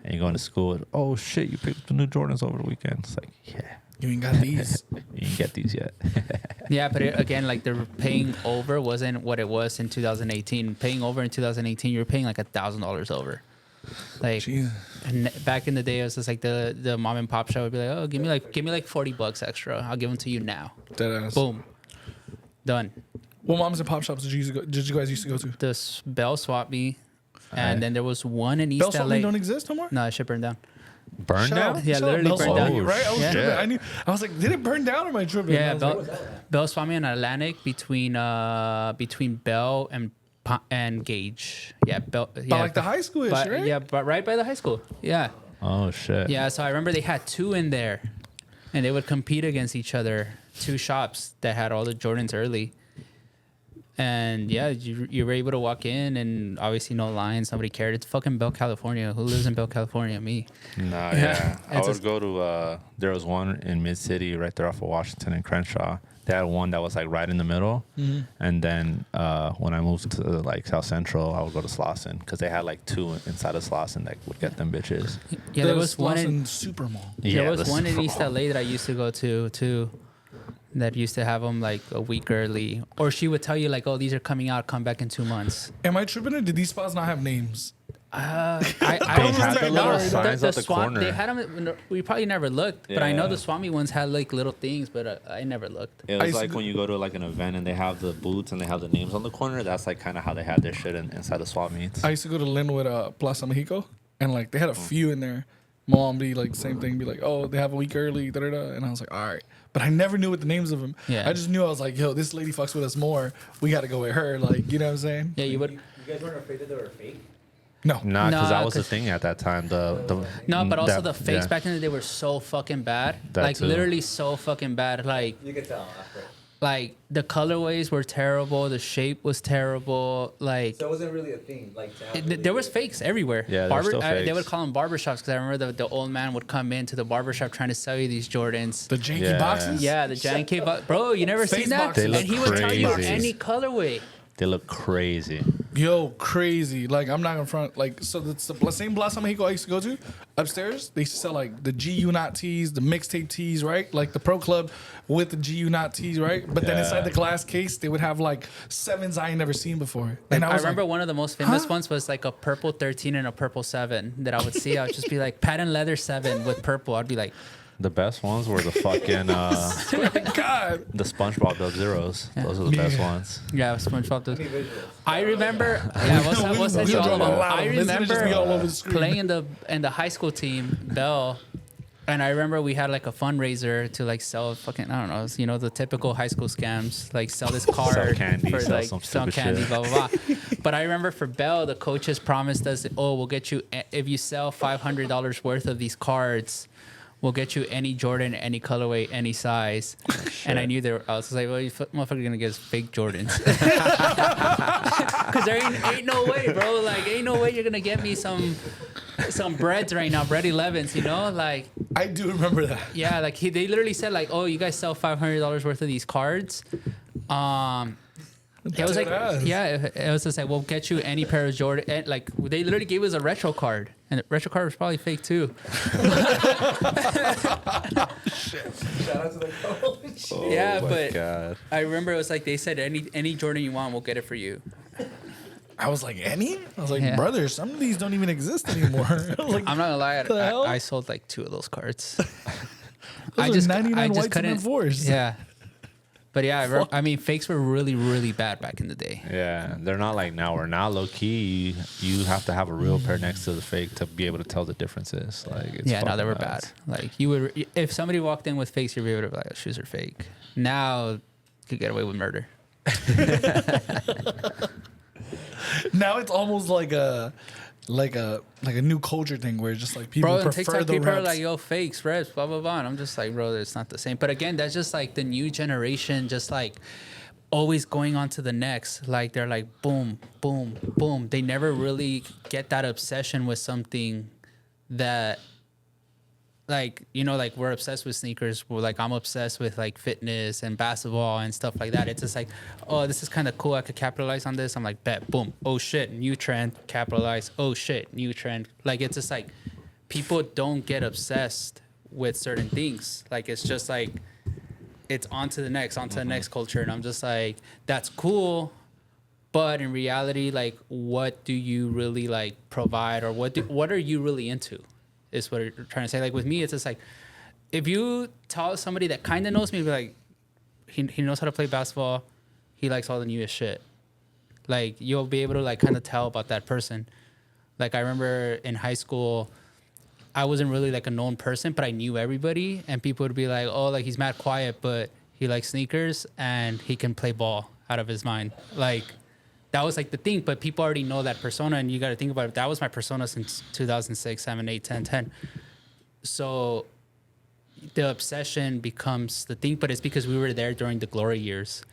and you go into school. And, oh shit, you picked up the new Jordans over the weekend. It's like, yeah, You ain't got these. you didn't get these yet. Yeah, but again, like the paying over wasn't what it was in 2018. Paying over in 2018, you were paying like $1,000 over. Like, Jesus. and back in the day, it was just like the mom and pop shop would be like, oh, give me like $40 extra. I'll give them to you now. Deadass. Boom, done. What moms and pop shops did you guys used to go to? The Bell Swap Me, and then there was one in East Bell Swap LA. Me don't exist no more. No, it should burn down. Burn Shut down? up. Yeah, Shut up, literally Bell burned Swap down. Me, right? I was Yeah. tripping. I was like, did it burn down or am I tripping? Yeah, And I was Bell, like, Bell Swap Me in Atlantic between Bell and Gage. Yeah, Bell. Yeah, like the high school-ish, but, right? Yeah, but right by the high school. Yeah, Oh shit. yeah. So I remember they had 2 in there, and they would compete against each other. 2 shops that had all the Jordans early. And yeah, you were able to walk in, and obviously no lines, nobody cared. It's fucking Bell, California. Who lives in Bell, California? Me. Nah, Yeah. yeah. I It's would just- go to, there was one in Mid City right there off of Washington and Crenshaw. They had one that was like right in the middle. And then when I moved to like South Central, I would go to Slauson because they had like 2 inside of Slauson that would get them bitches. Yeah, there was one in Super Mall. there was the one in Super East Bowl. LA that I used to go to too. That used to have them like a week early, or she would tell you like, "Oh, these are coming out. Come back in 2 months." Am I tripping or did these spots not have names? I They don't had the little know. signs at the Swap- corner. They had them. We probably never looked, but I know Yeah. the Swami ones had like little things, but I never looked. It I was used to like do- when you go to like an event and they have the booths and they have the names on the corner. That's like kind of how they had their shit inside the swap meets. I used to go to Linwood Plaza Mexico, and like they had a few in there. My mom be like, same thing, be like, oh, they have a week early, da da da. And I was like, all right. But I never knew what the names of them. Yeah. I just knew I was like, yo, this lady fucks with us more. We got to go with her. Like, you know what I'm saying? Yeah, you would. You guys weren't afraid that they were fake? No. Nah, because Nah, that was the 'cause- thing at that time. The No, but also that- the fakes yeah. back in the day were so fucking bad. That Like too. literally so fucking bad. You could tell after. Like the colorways were terrible. The shape was terrible. Like So it wasn't really a thing. Like to have there was fakes everywhere. Yeah, there were still They would fakes. call them barbershops because I remember the old man would come into the barbershop trying to sell you these Jordans. The janky Yeah. boxes? Yeah, the giant bro, you never Face seen that? boxes. They And look he would tell you crazy. any colorway. They look crazy. Yo, crazy. Like, I'm not gonna front. Like, so it's the same Blossom Mexico I used to go to upstairs. They used to sell like the GU Not tees, the mixtape tees, right? Like the Pro Club with the GU Not tees, right? But then inside the glass case, they would have like 7s I ain't never seen before. And I was remember like, one of the most famous ones was like a purple 13 and a purple 7 that I would see. I would just be like, patent leather 7 with purple. I'd be like, The best ones were the fucking God. the SpongeBob Dub Zeros. Those are the best ones. yeah, SpongeBob does. I remember. Yeah, what's that? we All drove a about? lot I of them. It's gonna just be all over remember the screen. playing in the high school team, Bell. And I remember we had like a fundraiser to like sell fucking, I don't know, you know, the typical high school scams, like sell this card candy, for sell like some sell stupid candy, shit. blah, blah, blah. But I remember for Bell, the coaches promised us, oh, we'll get you, if you sell $500 worth of these cards, we'll get you any Jordan, any colorway, any size. And I knew I was like, well, you motherfucker gonna get us fake Jordans. Because there ain't no way, bro. Like, ain't no way you're gonna get me some breads right now, bread 11s, you know? Like, I do remember that. yeah, like they literally said like, oh, you guys sell $500 worth of these cards. It was like, yeah, it was just like, we'll get you any pair of Jordan. And like, they literally gave us a retro card, and the retro card was probably fake too. Shout out to the coach. Yeah, my but God. I remember it was like they said, any Jordan you want, we'll get it for you. I was like, any? I was like, Yeah. brother, some of these don't even exist anymore. I was like, I'm not gonna lie, the hell? I sold like 2 of those cards. those are 99 whites and fours. Yeah. But yeah, I mean, fakes were really, really bad back in the day. Yeah, they're not like now. Or now, low key, you have to have a real pair next to the fake to be able to tell the differences. Like, it's Yeah, no, they fucking were nuts. bad. Like you would, if somebody walked in with fakes, you'd be able to be like, oh, shoes are fake. Now, you could get away with murder. Now it's almost like a new culture thing where it's just like people Bro, on prefer TikTok, the people are reps. like, yo, fakes, reps, blah, blah, blah. And I'm just like, bro, it's not the same. But again, that's just like the new generation, just like always going on to the next. Like, they're like, boom, boom, boom. They never really get that obsession with something that, like, you know, like we're obsessed with sneakers. We're like, I'm obsessed with like fitness and basketball and stuff like that. It's just like, oh, this is kind of cool. I could capitalize on this. I'm like, bet, boom. Oh shit, new trend, capitalize. Oh shit, new trend. Like, it's just like people don't get obsessed with certain things. Like, it's just like, it's on to the next culture. And I'm just like, that's cool. But in reality, like, what do you really like provide, or what are you really into? Is what you're trying to say. Like with me, it's just like, if you tell somebody that kind of knows me, be like, he knows how to play basketball, he likes all the newest shit. Like, you'll be able to like kind of tell about that person. Like, I remember in high school, I wasn't really like a known person, but I knew everybody, and people would be like, oh, like he's mad quiet, but he likes sneakers and he can play ball out of his mind. Like, that was like the thing, but people already know that persona, and you got to think about it. That was my persona since 2006, 7, 8, 10, 10. So the obsession becomes the thing, but it's because we were there during the glory years.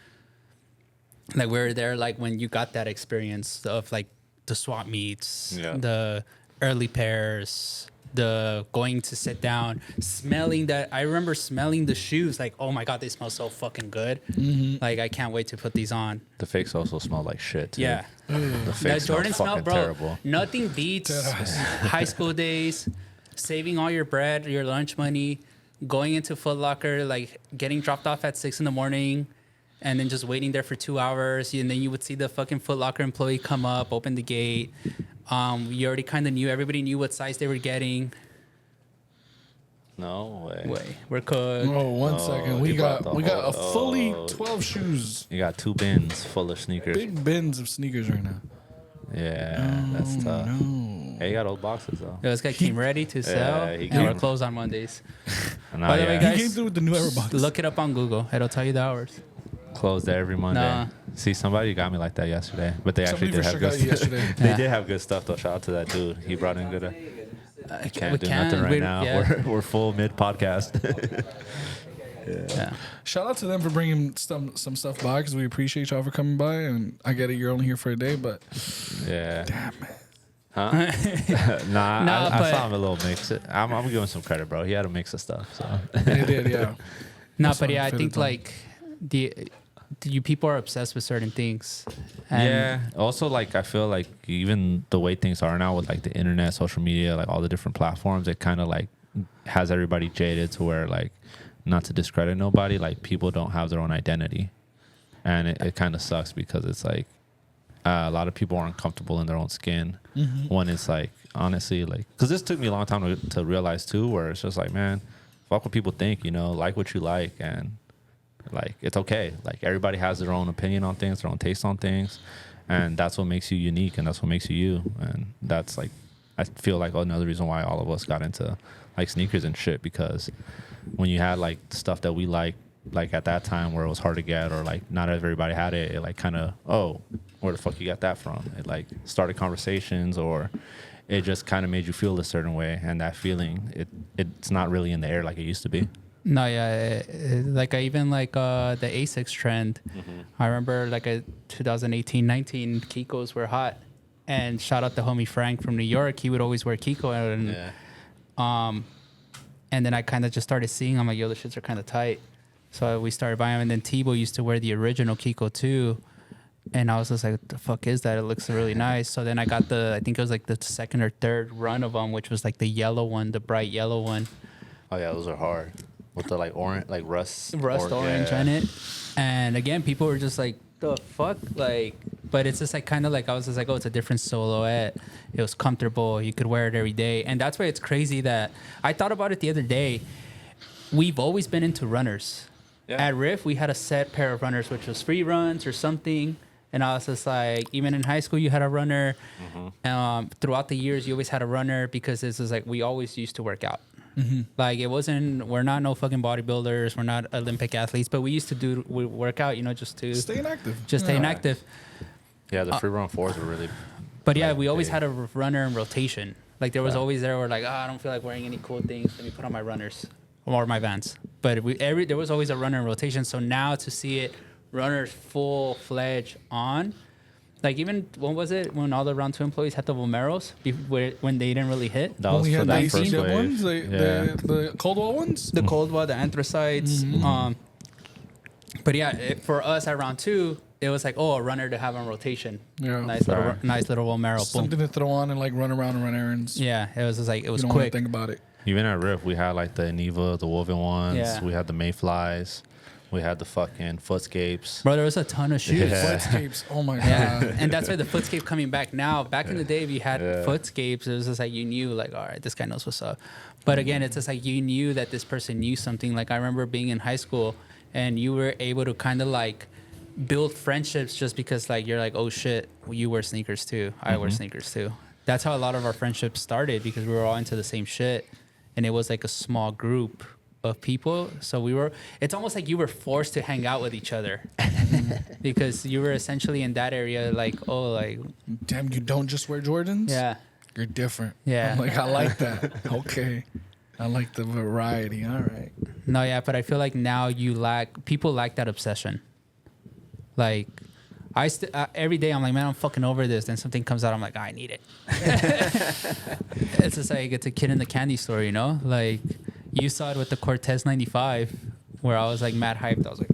Like, we were there like when you got that experience of like the swap meets, the early pairs, the going to sit down, smelling that. I remember smelling the shoes, like, oh my God, they smell so fucking good. Like, I can't wait to put these on. The fakes also smell like shit. Too. Yeah. The That fakes Jordan smell smell, fucking bro. terrible. Nothing beats high school days, saving all your bread, your lunch money, going into Foot Locker, like getting dropped off at 6 a.m, and then just waiting there for 2 hours. And then you would see the fucking Foot Locker employee come up, open the gate. You already kind of knew. Everybody knew what size they were getting. No way. Wait, we're cooked. Oh, one second. We you brought got the a whole- fully 12 shoes. You got 2 bins full of sneakers. Big bins of sneakers right now. Yeah, that's tough. No. Hey, you got old boxes though. This guy came ready to sell, he and we're came. closed on Mondays. And By the way, He guys, came through with the new Everbox. look it up on Google. It'll tell you the hours. Closed every Monday. Nah. See, somebody got me like that yesterday, but they actually Somebody did for have sure good got you stuff. yesterday. They Yeah. did have good stuff though. Shout out to that dude. He brought in good. We Can't do can. nothing right now. Yeah. We're full mid podcast. Yeah. Shout out to them for bringing some stuff by, because we appreciate y'all for coming by. And I get it, you're only here for a day, but Yeah. damn it. Huh? Nah, Nah, I but- saw him a little mix. I'm giving him some credit, bro. He had a mix of stuff. So They did, yeah. No, That's but what yeah, I I'm think fitted on. like you people are obsessed with certain things. And Yeah. Also, like, I feel like even the way things are now with like the internet, social media, like all the different platforms, it kind of like has everybody jaded to where, like, not to discredit nobody, like people don't have their own identity. And it kind of sucks because it's like a lot of people aren't comfortable in their own skin. When it's like, honestly, like, because this took me a long time to realize too, where it's just like, man, fuck what people think, you know, like what you like, and like it's okay. Like everybody has their own opinion on things, their own taste on things, and that's what makes you unique, and that's what makes you you. And that's like, I feel like another reason why all of us got into like sneakers and shit, because when you had like stuff that we like at that time where it was hard to get, or like not everybody had it, it like kind of, oh, where the fuck you got that from? It like started conversations, or it just kind of made you feel a certain way, and that feeling, it's not really in the air like it used to be. No, yeah, like I even like the Asics trend. I remember like a 2018-19 Kikos were hot, and shout out the homie Frank from New York. He would always wear Kiko, and then I kind of just started seeing them, like, yo, the shits are kind of tight. So we started buying them, and then Tebow used to wear the original Kiko too. And I was just like, what the fuck is that? It looks really nice. So then I got I think it was like the second or third run of them, which was like the yellow one, the bright yellow one. Oh yeah, those are hard. With the like orange, like rust Orange on it. And again, people were just like, the fuck? Like, but it's just like kind of like, I was just like, oh, it's a different silhouette. It was comfortable. You could wear it every day. And that's why it's crazy that I thought about it the other day. We've always been into runners. Yeah. At Riff, we had a set pair of runners, which was free runs or something. And I was just like, even in high school, you had a runner. Throughout the years, you always had a runner, because this is like, we always used to work out. Like it wasn't, we're not no fucking bodybuilders, we're not Olympic athletes, but we used to work out, you know, just to staying active. Staying active. Yeah, the free run fours were really. But yeah, we always had a runner in rotation. Like there was always there, where like, I don't feel like wearing any cool things. Let me put on my runners or my Vans. But there was always a runner in rotation. So now to see it runners full fledged on. Like even, when was it when all the Round 2 employees had the Vomeros when they didn't really hit? That was for that first wave. Ones, the Coldwell ones? The Coldwell, the Anthracites. But yeah, for us at Round 2, it was like, oh, a runner to have on rotation. Yeah. Nice little Vomero. Something to throw on and like run around and run errands. Yeah, it was just like, it was you don't quick. Think about it. Even at Riff, we had like the Neva, the woven ones. Yeah. We had the Mayflies. We had the fucking Footscapes. Bro, there was a ton of shoes. Yeah. Footscapes. Oh my God. Yeah. And that's why the Footscape coming back now. Back in the day, if you had Footscapes, it was just like, you knew like, all right, this guy knows what's up. But again, it's just like, you knew that this person knew something. Like I remember being in high school, and you were able to kind of like build friendships just because like, you're like, oh shit, you wear sneakers too. I wear sneakers too. That's how a lot of our friendships started, because we were all into the same shit. And it was like a small group of people, so it's almost like you were forced to hang out with each other because you were essentially in that area, like, oh, like, damn, you don't just wear Jordans? Yeah, you're different. Yeah. I'm like, I like that. Okay, I like the variety. All right. No, yeah, but I feel like now people lack that obsession. Like every day I'm like, man, I'm fucking over this. Then something comes out, I'm like, I need it. It's just like, it's a kid in the candy store, you know? Like, you saw it with the Cortez 95, where I was like mad hyped. I was like,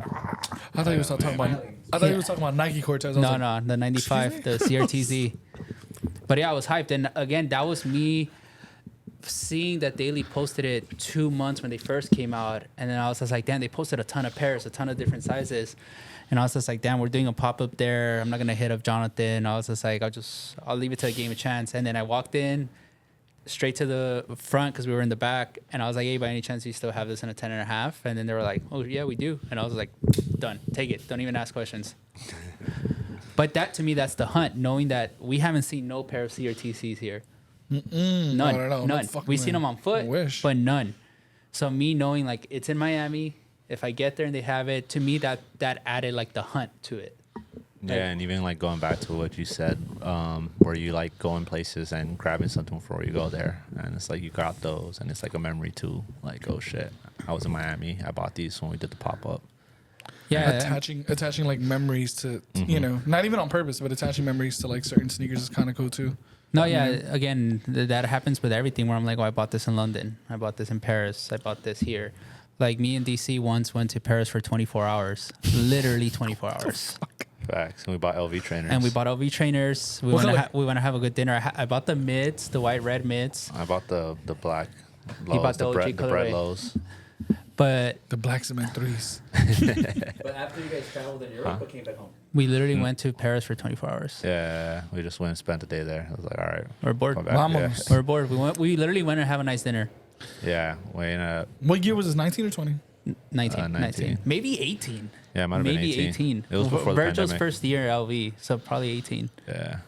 I thought you was talking about. I thought you was talking about Nike Cortez. No, the 95, the CRTZ. But yeah, I was hyped, and again, that was me seeing that Daily posted it 2 months when they first came out, and then I was just like, damn, they posted a ton of pairs, a ton of different sizes, and I was just like, damn, we're doing a pop up there. I'm not gonna hit up Jonathan. I was just like, I'll leave it to a game of chance, and then I walked in straight to the front because we were in the back, and I was like, hey, by any chance you still have this in a 10.5? And then they were like, oh yeah, we do. And I was like, done, take it, don't even ask questions. But that, to me, that's the hunt, knowing that we haven't seen no pair of CRTCs here. None. None. We've seen them on foot, but none. So me knowing like it's in Miami, if I get there and they have it, to me that added like the hunt to it. Yeah, and even like going back to what you said, where you like going places and grabbing something before you go there, and it's like you got those, and it's like a memory too. Like, oh shit, I was in Miami, I bought these when we did the pop up. Yeah, attaching like memories to you know, not even on purpose, but attaching memories to like certain sneakers is kind of cool too. No, yeah, again, that happens with everything. Where I'm like, oh, I bought this in London, I bought this in Paris, I bought this here. Like me and DC once went to Paris for 24 hours, literally 24 hours. Facts. And we bought LV trainers. And we bought LV trainers. We What want color? we want to have a good dinner. I bought the mids, the white red mids, I bought the black. He bought the OG bread colorway. lows. but The black cement threes. But after you guys traveled in Europe, what came back home? we literally went to Paris for 24 hours. Yeah, we just went and spent a day there. I was like, all right, We're bored. come back. Vamos. We're bored. We literally went and have a nice dinner. Yeah, waiting at What year was this? 19 or 20? 19, 19. 19. Maybe 18. yeah, it might have been Maybe 18. It was before Virgil's the pandemic. first year LV, so probably 18. Yeah,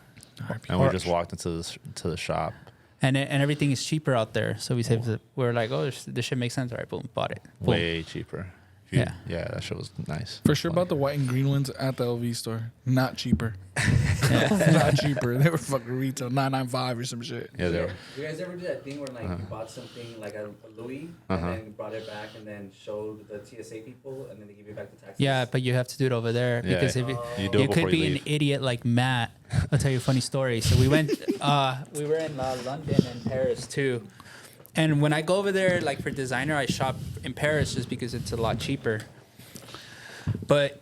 and we just walked into the shop. And everything is cheaper out there, so we saved it. We're like, oh, this shit makes sense. All right, boom, bought it. Boom. Way cheaper. Yeah. yeah, that shit was nice. For sure, about the white and green ones at the LV store. Not cheaper. Not cheaper. They were fucking retail $9.95 or some shit. Yeah, they were. You guys ever do that thing where like you bought something like a Louis and then brought it back and then showed the TSA people and then they give you back the taxes? Yeah, but you have to do it over there Yeah. because if You do it you before could you be leave. an idiot like Matt. I'll tell you a funny story. So we went, we were in London and Paris too. And when I go over there, like for designer, I shop in Paris just because it's a lot cheaper. But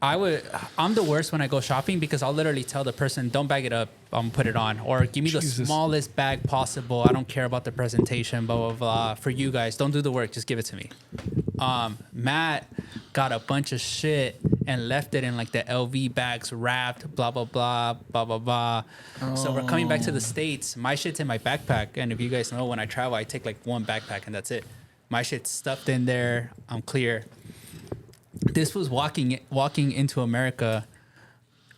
I'm the worst when I go shopping because I'll literally tell the person, don't bag it up, I'm gonna put it on. Or give me the Jesus. smallest bag possible. I don't care about the presentation, blah, blah, blah. For you guys, don't do the work, just give it to me. Matt got a bunch of shit and left it in like the LV bags wrapped, blah, blah, blah, blah, blah, blah. So we're coming back to the States. My shit's in my backpack. And if you guys know, when I travel, I take like one backpack and that's it. My shit's stuffed in there. I'm clear. This was walking into America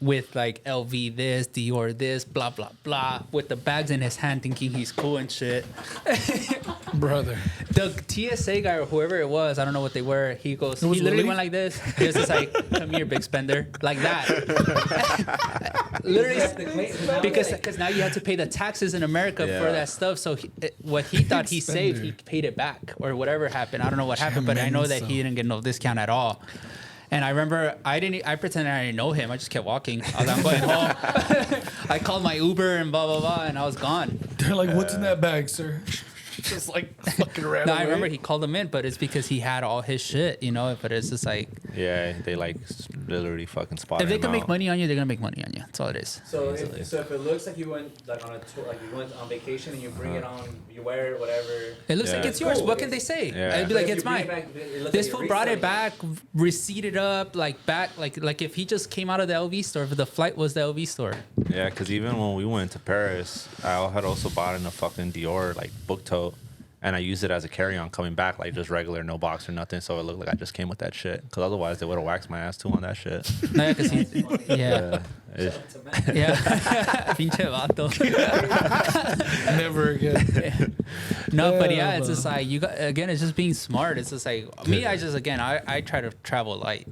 with like LV this, Dior this, blah, blah, blah, with the bags in his hand thinking he's cool and shit. Brother. The TSA guy or whoever it was, I don't know what they were, he goes, he was literally Willie? went like this. He was just like, come here, big spender. Like that. Literally, because now you have to pay the taxes in America for that stuff. So what he thought he saved, he paid it back or whatever happened. I don't know what happened, but I know that he didn't get no discount at all. And I remember I pretended I didn't know him. I just kept walking. I was like, I'm going home. I called my Uber and blah, blah, blah, and I was gone. They're like, what's in that bag, sir? Just like fucking ran No, away. I remember he called him in, but it's because he had all his shit, you know. But it's just like, Yeah, they like literally fucking spotted if they him can make out. money on you, they're gonna make money on you. That's all it is. So if it looks like you went like on a tour, like you went on vacation and you bring it on, you wear it, whatever. It looks Yeah. like it's yours. Cool. what can they say? Yeah. I'd be like, But if it's you bring mine. it back, it looks This like fool you're brought it reselling back, receipted up, like if he just came out of the LV store, if the flight was the LV store. Yeah, because even when we went to Paris, I had also bought in a fucking Dior like book tote, and I used it as a carry-on coming back, like just regular, no box or nothing. So it looked like I just came with that shit. Because otherwise, they would have waxed my ass too on that shit. No, because he, yeah, It- yeah, pinche vato. Never again. No, but yeah, it's just like you got again. It's just being smart. It's just like me. I try to travel light.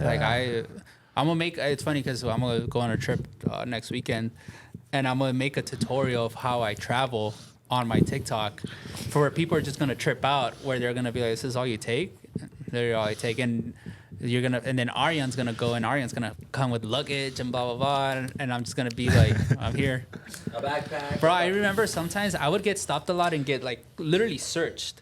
Like I'm gonna make. It's funny because I'm gonna go on a trip next weekend, and I'm gonna make a tutorial of how I travel on my TikTok, for where people are just gonna trip out, where they're gonna be like, "This is all you take." They're all I take, and and then Aryan's gonna go, and Aryan's gonna come with luggage and blah blah blah, and I'm just gonna be like, "I'm here." a backpack. Bro, I remember sometimes I would get stopped a lot and get like literally searched,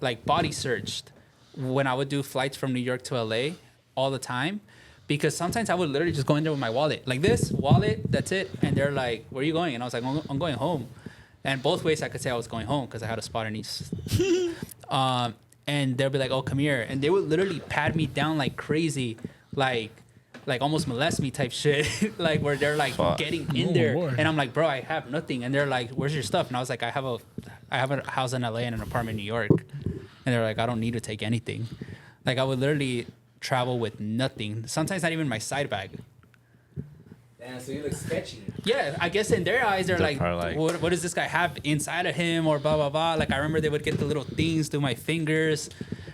like body searched, when I would do flights from New York to LA all the time. Because sometimes I would literally just go in there with my wallet, like this wallet, that's it. And they're like, "Where are you going?" And I was like, "I'm going home." And both ways I could say I was going home because I had a spot in each. And they'll be like, "Oh, come here," and they would literally pat me down like crazy, like almost molest me type shit, like where they're like Fuck. getting in Oh, there, Lord. and I'm like, "Bro, I have nothing," and they're like, "Where's your stuff?" And I was like, I have a house in LA and an apartment in New York," and they're like, "I don't need to take anything." Like I would literally travel with nothing, sometimes not even my side bag. Damn, so you look sketchy. Yeah, I guess in their eyes, they're They're like, probably like- what does this guy have inside of him, or blah blah blah. Like I remember they would get the little things through my fingers,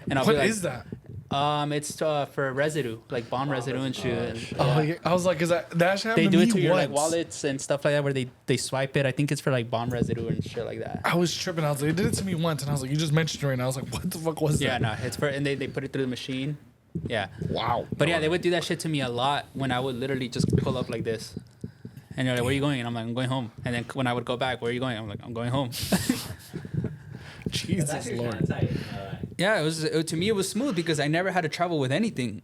and I'll What be like, is that? It's for residue, like bomb residue and shit. Oh, yeah. I was like, is that should happen They to do me it to your like once. wallets and stuff like that, where they swipe it. I think it's for like bomb residue and shit like that. I was tripping. I was like, they did it to me once, and I was like, you just mentioned it right now. I was like, what the fuck was Yeah, that? no, it's for, and they put it through the machine. Yeah, Wow. but yeah, they would do that shit to me a lot when I would literally just pull up like this. And they're like, "Where are you going?" And I'm like, "I'm going home." And then when I would go back, "Where are you going?" I'm like, "I'm going home." Jesus That's actually Lord. kind of tight. Yeah, to me it was smooth because I never had to travel with anything.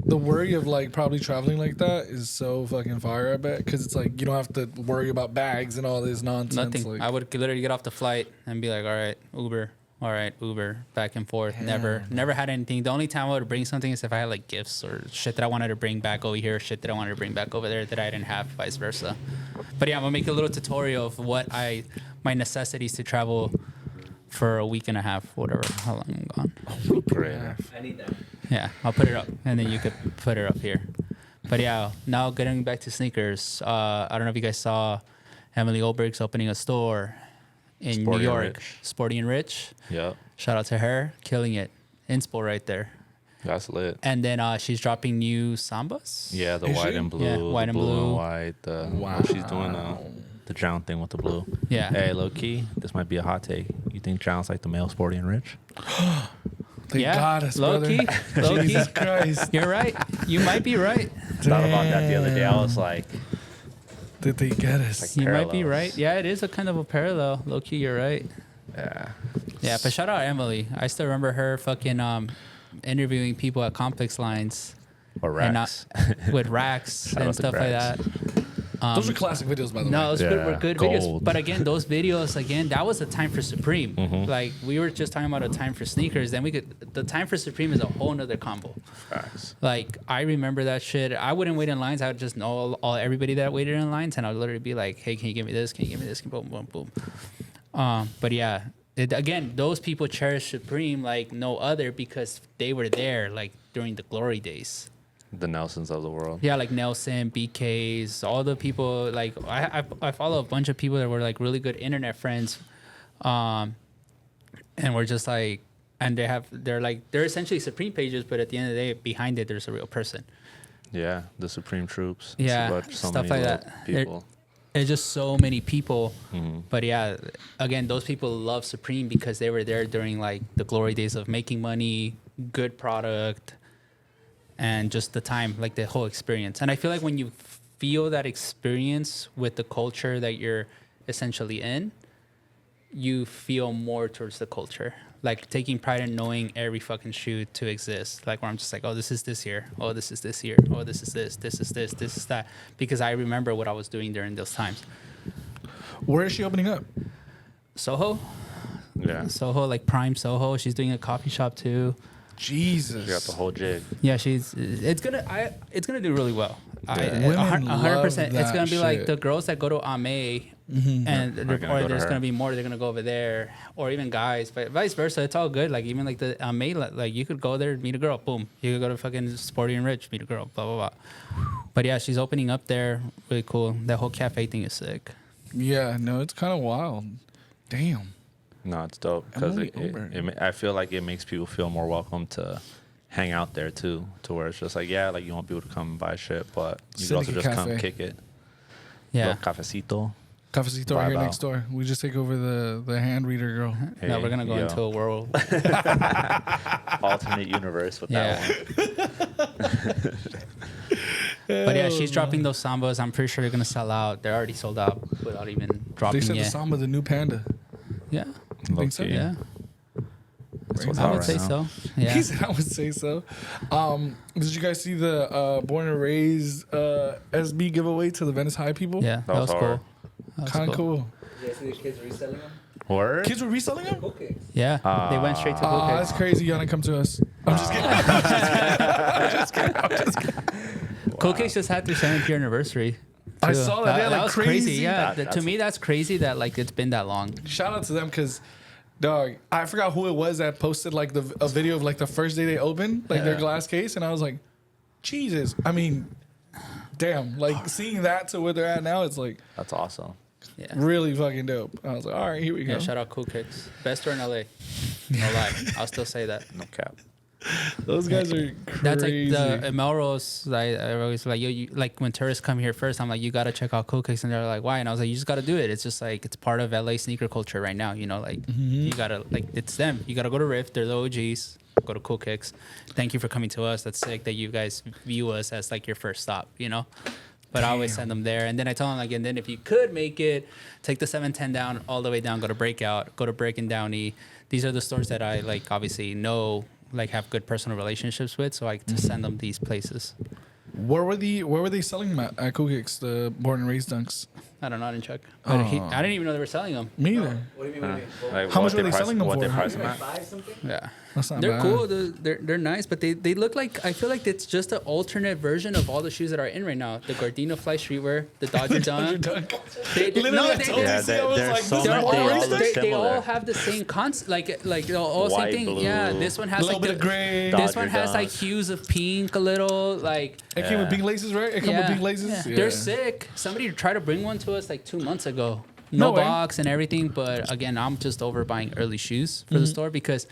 The worry of like probably traveling like that is so fucking fire, I bet, because it's like you don't have to worry about bags and all this nonsense. Nothing. Like, I would literally get off the flight and be like, all right, Uber. All right, Uber, back and forth. Never had anything. The only time I would bring something is if I had like gifts or shit that I wanted to bring back over here, shit that I wanted to bring back over there that I didn't have, vice versa. But yeah, I'm gonna make a little tutorial of my necessities to travel for a week and a half, whatever, how long I'm gone. Great. I need that. Yeah, I'll put it up, and then you could put it up here. But yeah, now getting back to sneakers. I don't know if you guys saw Emily Oberg's opening a store in Sporty New and York. Rich. Sporty and Rich. Yep. Shout out to her, killing it. Inspo right there. That's lit. And then she's dropping new Sambas. Yeah, the Is white she? and blue. Yeah, white the and blue blue. and white. Wow. She's doing the drown thing with the blue. Yeah. Hey, low key, this might be a hot take. You think drown's like the male Sporty and Rich? Thank Yeah, God us, low brother. key, low key. Jesus Christ. You're right. You might be right. Thought about that the other day. I was like, Did they get us? You might be Parallels. right. Yeah, it is a kind of a parallel. Low key, you're right. yeah. Yeah, but shout out Emily. I still remember her fucking interviewing people at Complex Lines Or and racks. with racks Shout out and to stuff like Racks. that. Those are classic videos, by the No, way. those Yeah, were good videos. gold. But again, those videos, that was a time for Supreme. Mm-hmm. Like, we were just talking about a time for sneakers. Then the time for Supreme is a whole nother combo. Racks. Like, I remember that shit. I wouldn't wait in lines. I would just know everybody that waited in lines. And I would literally be like, hey, can you give me this? Can you give me this? Boom, boom, boom. But yeah, again, those people cherish Supreme like no other because they were there, like, during the glory days. The Nelsons of the world. Yeah, like Nelson, BKs, all the people. Like I follow a bunch of people that were like really good internet friends, and we're just like, and they're essentially Supreme pages, but at the end of the day, behind it, there's a real person. Yeah, the Supreme Troops. Yeah, so stuff many like little that. People. There's just so many people, Mm-hmm. but yeah, again, those people love Supreme because they were there during like the glory days of making money, good product. And just the time, like the whole experience. And I feel like when you feel that experience with the culture that you're essentially in, you feel more towards the culture. Like taking pride in knowing every fucking shoe to exist. Like where I'm just like, oh, this is this year. Oh, this is this year. Oh, this is this. This is this. This is that. Because I remember what I was doing during those times. Where is she opening up? Soho, Yeah. like Prime Soho. She's doing a coffee shop too. Jesus. You got the whole jig. Yeah, it's gonna do really well. Women 100%. love It's gonna that be like shit. the girls that go to Ame, and Are gonna go to there's her. gonna be more. They're gonna go over there, or even guys, but vice versa. It's all good. Like even like the Ame, like you could go there, meet a girl, boom. You could go to fucking Sporty and Rich, meet a girl, blah blah blah. But yeah, she's opening up there. Really cool. That whole cafe thing is sick. Yeah, no, it's kind of wild. Damn. No, it's dope because Emily Oberg. I feel like it makes people feel more welcome to hang out there too, to where it's just like, yeah, like you want people to come and buy shit, but you can also Seneca just come Cafe. kick it. Yeah. Little cafecito. Cafecito right here Vibe next out. door. We just take over the hand reader girl. Now we're gonna go yo. into a world. alternate universe with Yeah. that one. But yeah, she's dropping those sambas. I'm pretty sure they're gonna sell out. They're already sold out without even They dropping said the yet. Samba the new panda. Yeah. Think so? Low-key. Yeah. That's what's I out would right say now. so. Yeah. He said I would say so. Did you guys see the Born and Raised SB giveaway to the Venice High people? Yeah, that That was was cool. hard. That was Kind of cool. You guys see the kids reselling them? Word? Kids were reselling them? Okay. Yeah, they went straight to Cool Oh, that's Kids. crazy. You want to come to us? I'm just kidding. Cool Kids just had their 7th year anniversary. I too. saw that. Yeah, like was crazy. Yeah, That- to me that's crazy that like it's been that long. Shout out to them because, dog, I forgot who it was that posted like a video of like the first day they opened, like their Yeah. glass case, and I was like, Jesus. I mean, damn. Like seeing that to where they're at now, it's like That's awesome. Yeah. really fucking dope. I was like, all right, here we go. Yeah, shout out Cool Kids. Best store in LA. No lie. I'll still say that. No cap. Those guys are crazy. That's like the Melrose. I always like you like when tourists come here first. I'm like, you gotta check out Cool Kicks, and they're like, why? And I was like, you just gotta do it. It's just like it's part of LA sneaker culture right now. You know, like you gotta like it's them. You gotta go to Rift. They're the OGs. Go to Cool Kicks. Thank you for coming to us. That's sick that you guys view us as like your first stop. You know. but I always send them there. And then I tell them like, and then if you could make it, take the 710 down all the way down, go to Breakout, go to Break and Downey. These are the stores that I like obviously know, like have good personal relationships with, so I to send them these places. Where were they selling them at Kugix, the born and raised dunks? I don't know. I didn't check. But I didn't even know they were selling them. Me either. What do you mean? What do you mean? Well, Like, How what much were they selling them what for? they price them like at? 5 something? Yeah. That's not They're bad. cool. They're nice, but they look like, I feel like it's just an alternate version of all the shoes that are in right now. The Gardena Fly Streetwear, the Dodger Dodger Dunk. Dunk. They, Literally, no, I they, told they, Yeah, DC, I was there's like, so this is they're many- born and they all raised look dunks? they all similar. have the same concept, like the all White, same thing. blue, Yeah, this one A has little like bit of the, gray. this one Dodger has like Dunk. hues of pink, a little like. It came with pink laces, right? It came with pink laces. They're sick. Somebody tried to bring one to us like 2 months ago. No No way. box and everything, but again, I'm just over buying early shoes for the store because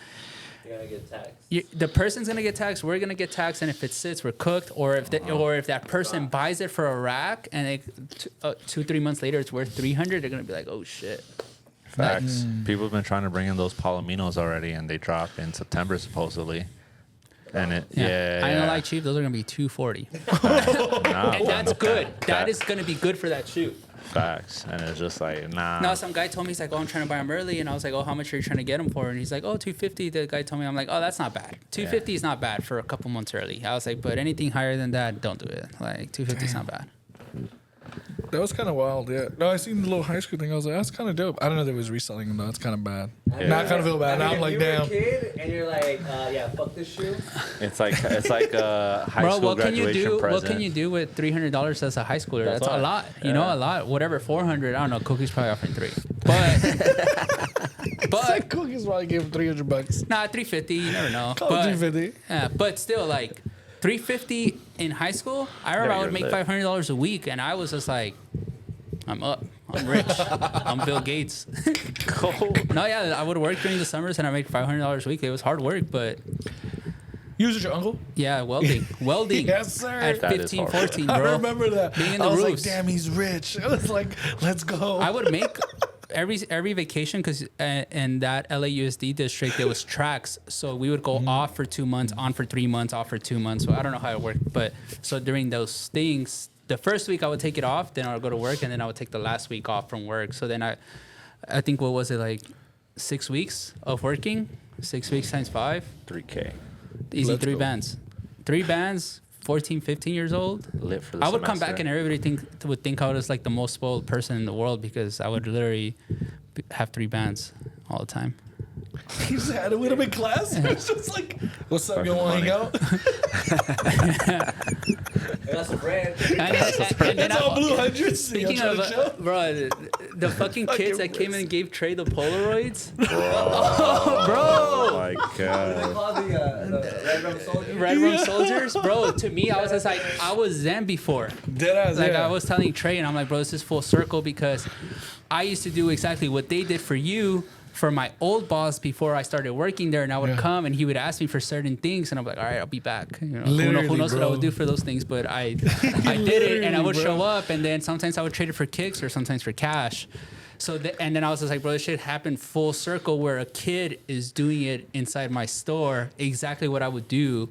You're gonna get taxed. the person's gonna get taxed. We're gonna get taxed, and if it sits, we're cooked. Or if that person buys it for a rack, and it, 2-3 months later it's worth 300, they're gonna be like, oh shit. Facts. People have been trying to bring in those Palominos already, and they drop in September supposedly. And it, yeah, I ain't gonna lie, cheap. Those are gonna be 240, Nah, and that's good. That that- is gonna be good for that shoe. facts. And it's just like, nah. No, some guy told me, he's like, oh, I'm trying to buy them early. And I was like, oh, how much are you trying to get them for? And he's like, oh, 250. The guy told me, I'm like, oh, that's not bad. 250 is not bad for a couple months early. I was like, but anything higher than that, don't do it. Like 250 is not bad. That was kind of wild, yeah. No, I seen the little high school thing. I was like, that's kind of dope. I don't know they was reselling them though. That's kind of bad. I Now I kind of feel bad. Now I'm like, if you were damn. a kid and you're like, yeah, fuck this shoe. It's like a high Bro, school what can you graduation do? present. What can you do with $300 as a high schooler? That's That's a why. lot. You know, Yeah. a lot. Whatever, 400. I don't know. Cookie's probably offering 3. But But Cookies probably gave him $300. nah, 350. You never know. Call it But, $350. yeah, but still, like 350 in high school. I remember Yeah, I would you're make lit. $500 a week, and I was just like, I'm up. I'm rich. I'm Bill Gates. No, yeah, I would work during the summers, and I make $500 a week. It was hard work, but You was with your uncle? yeah, welding. Yes, sir. At That is 15, hard. 14, I bro. remember that. Being in I the was roofs. like, damn, he's rich. I was like, let's go. I would make every vacation because in that LAUSD district there was tracks, so we would go off for 2 months, on for 3 months, off for 2 months. So I don't know how it worked, but so during those things, the first week I would take it off, then I would go to work, and then I would take the last week off from work. So then I think what was it, like 6 weeks of working, 6 weeks times 5, 3K. easy. Let's 3 go. bands, 3 bands. 14, 15 years old. Lit for the I would come semester. back and everybody would think I was like the most spoiled person in the world because I would literally have 3 bands all the time. He just had it with him in class. It's just like, what's up? You Fucking want to hang money. out? That's a brand. And then It's all blue hundreds. Speaking of, bro, the fucking kids that came in and gave Trey the Polaroids. Oh Bro, my What god. is it called? The Red Rum Soldier? Red Room Soldiers, bro. To me, I was just like, I was them before. Deadass, Like yeah. I was telling Trey, and I'm like, bro, this is full circle because I used to do exactly what they did for you. For my old boss before I started working there, and I would Yeah. come and he would ask me for certain things, and I'm like, all right, I'll be back. You know, Literally, who knows what I bro. would do for those things, but I did it, and I would Literally, show bro. up, and then sometimes I would trade it for kicks or sometimes for cash. So and then I was just like, bro, this shit happened full circle where a kid is doing it inside my store, exactly what I would do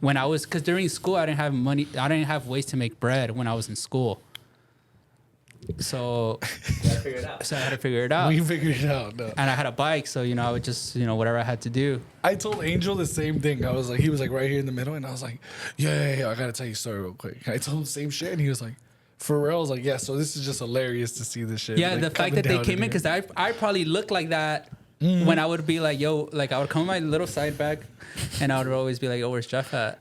when I was, because during school I didn't have money, I didn't have ways to make bread when I was in school. So, Gotta figure it out. so I had to figure it out. We figured it out. No. And I had a bike, so you know, I would just, you know, whatever I had to do. I told Angel the same thing. I was like, he was like right here in the middle, and I was like, yeah, I gotta tell you a story real quick. I told him the same shit, and he was like, for real? I was like, yeah. So this is just hilarious to see this shit. Yeah, like, the fact coming that they down came in, here. because I probably looked like that when I would be like, yo, like I would come with my little side bag, and I would always be like, oh, where's Jeff at?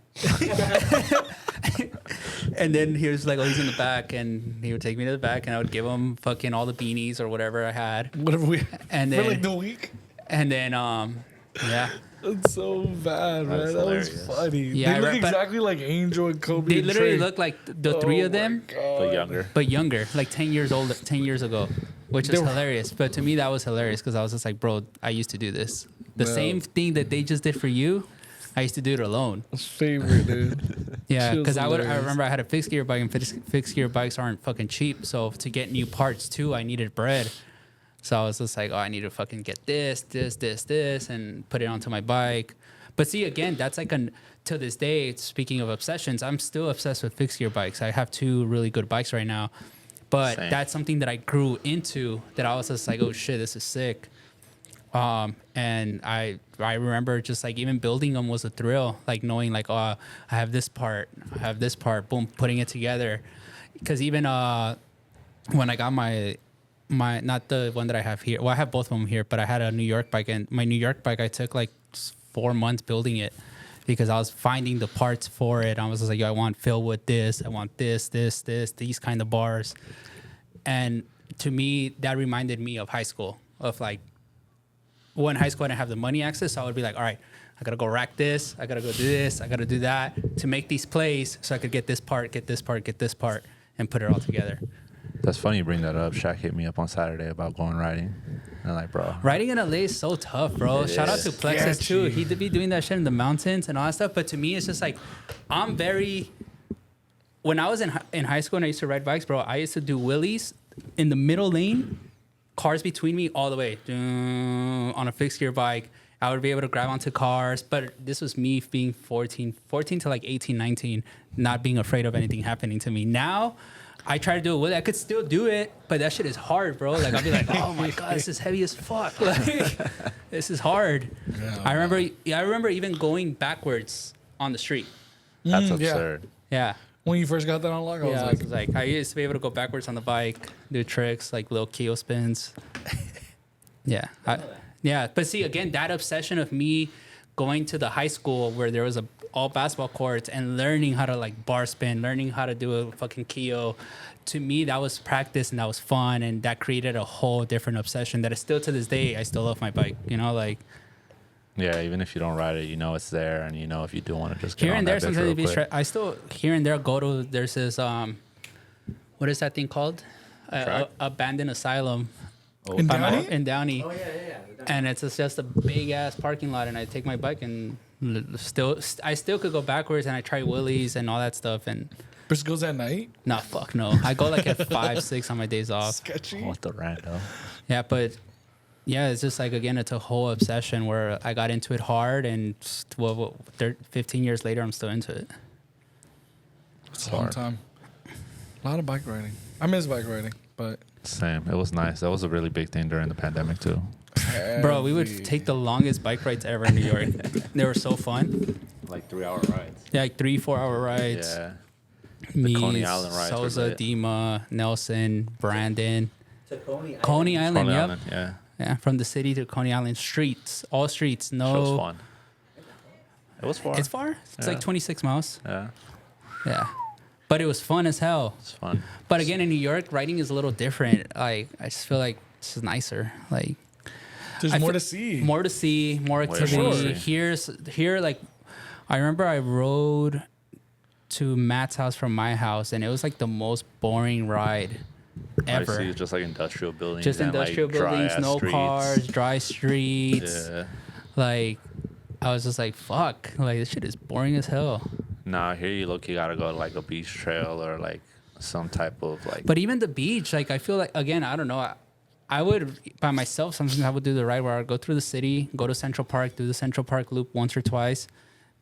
And then he was like, oh, he's in the back, and he would take me to the back, and I would give him fucking all the beanies or whatever I had, whatever we and for then like the week. and then yeah. That's so bad, man. That's That was hilarious. funny. Yeah, they look right, but- exactly like Angel and Kobe. They and literally Trey. look like the three of Oh my them, God. But younger. but younger, like 10 years old, 10 years ago, which They is were- hilarious. But to me, that was hilarious because I was just like, bro, I used to do this. The Yeah. same thing that they just did for you, I used to do it alone. His favorite, dude. Yeah, She was because I hilarious. remember I had a fixed gear bike, and fixed gear bikes aren't fucking cheap. So to get new parts too, I needed bread. So I was just like, oh, I need to fucking get this, and put it onto my bike. But see, again, that's like to this day, speaking of obsessions, I'm still obsessed with fixed gear bikes. I have 2 really good bikes right now. But Same. that's something that I grew into, that I was just like, oh shit, this is sick. And I remember just like even building them was a thrill, like knowing like, oh, I have this part, boom, putting it together. Because even when I got my not the one that I have here, well, I have both of them here, but I had a New York bike, and my New York bike, I took like 4 months building it because I was finding the parts for it. I was just like, yo, I want fill with this, I want this, these kind of bars. And to me, that reminded me of high school, of like, well, in high school I didn't have the money access, so I would be like, all right, I gotta go rack this, I gotta go do this, I gotta do that to make these plays so I could get this part, and put it all together. That's funny you bring that up. Shaq hit me up on Saturday about going riding. And like, bro. Riding in LA is so tough, bro. It Shout out is. to Plexus too. He'd be doing that shit in the mountains and all that stuff. But to me, it's just like, when I was in high school and I used to ride bikes, bro, I used to do wheelies in the middle lane, cars between me all the way on a fixed gear bike. I would be able to grab onto cars, but this was me being 14 to like 18, 19, not being afraid of anything happening to me. Now, I try to do it with it. I could still do it, but that shit is hard, bro. Like, I'll be like, oh my God, this is heavy as fuck. Like, this is hard. Yeah, I remember even going backwards on the street. That's yeah. absurd. Yeah. When you first got that unlocked, Yeah, I was like, I used to be able to go backwards on the bike, do tricks, like little keel spins. Yeah. But see, again, that obsession of me going to the high school where there was all basketball courts and learning how to like bar spin, learning how to do a fucking keo. To me, that was practice and that was fun, and that created a whole different obsession that is still to this day. I still love my bike, you know, like Yeah, even if you don't ride it, you know it's there, and you know if you do want to just get here on and there. that bitch Sometimes real if you quick. I still here and there go to there's this what is that thing called? Track? Abandoned asylum. In by my- Downey? in Downey. Oh yeah. And it's just a big ass parking lot, and I take my bike and I still could go backwards, and I try wheelies and all that stuff. And Chris goes at night. nah, fuck no, I go like at 5, 6 on my days off. Sketchy. What the rando? Yeah, but yeah, it's just like again, it's a whole obsession where I got into it hard, and 15 years later, I'm still into it. It's a long time. A lot of bike riding. I miss bike riding, but Same. It was nice. That was a really big thing during the pandemic too. Bro, we would heavy. take the longest bike rides ever in New York. They were so fun. Like 3-hour rides. Yeah, like 3-4 hour rides. Yeah. Me, Coney Island rides were Souza, lit. Dima, Nelson, Brandon. To Coney Island. Coney Island, Coney yep. Island, yeah. Yeah, from the city to Coney Island. Streets, all streets. It was No, fun. It was far. it's far. It's Yeah. like 26 miles. Yeah, Yeah, but it was fun as hell. it's fun. But again, in New York, riding is a little different. Like, I just feel like this is nicer. Like, There's I more feel- to see. more to see, more Way activity. more to see. Here, like, I remember I rode to Matt's house from my house, and it was like the most boring ride I ever. see just like industrial buildings. Just and, industrial like, buildings, dry-ass no streets. cars, dry streets. Yeah. Like, I was just like, fuck, like this shit is boring as hell. Nah, here you look, you gotta go to like a beach trail or like some type of like. But even the beach, like I feel like again, I don't know. I would by myself. Sometimes I would do the ride where I would go through the city, go to Central Park, do the Central Park loop once or twice,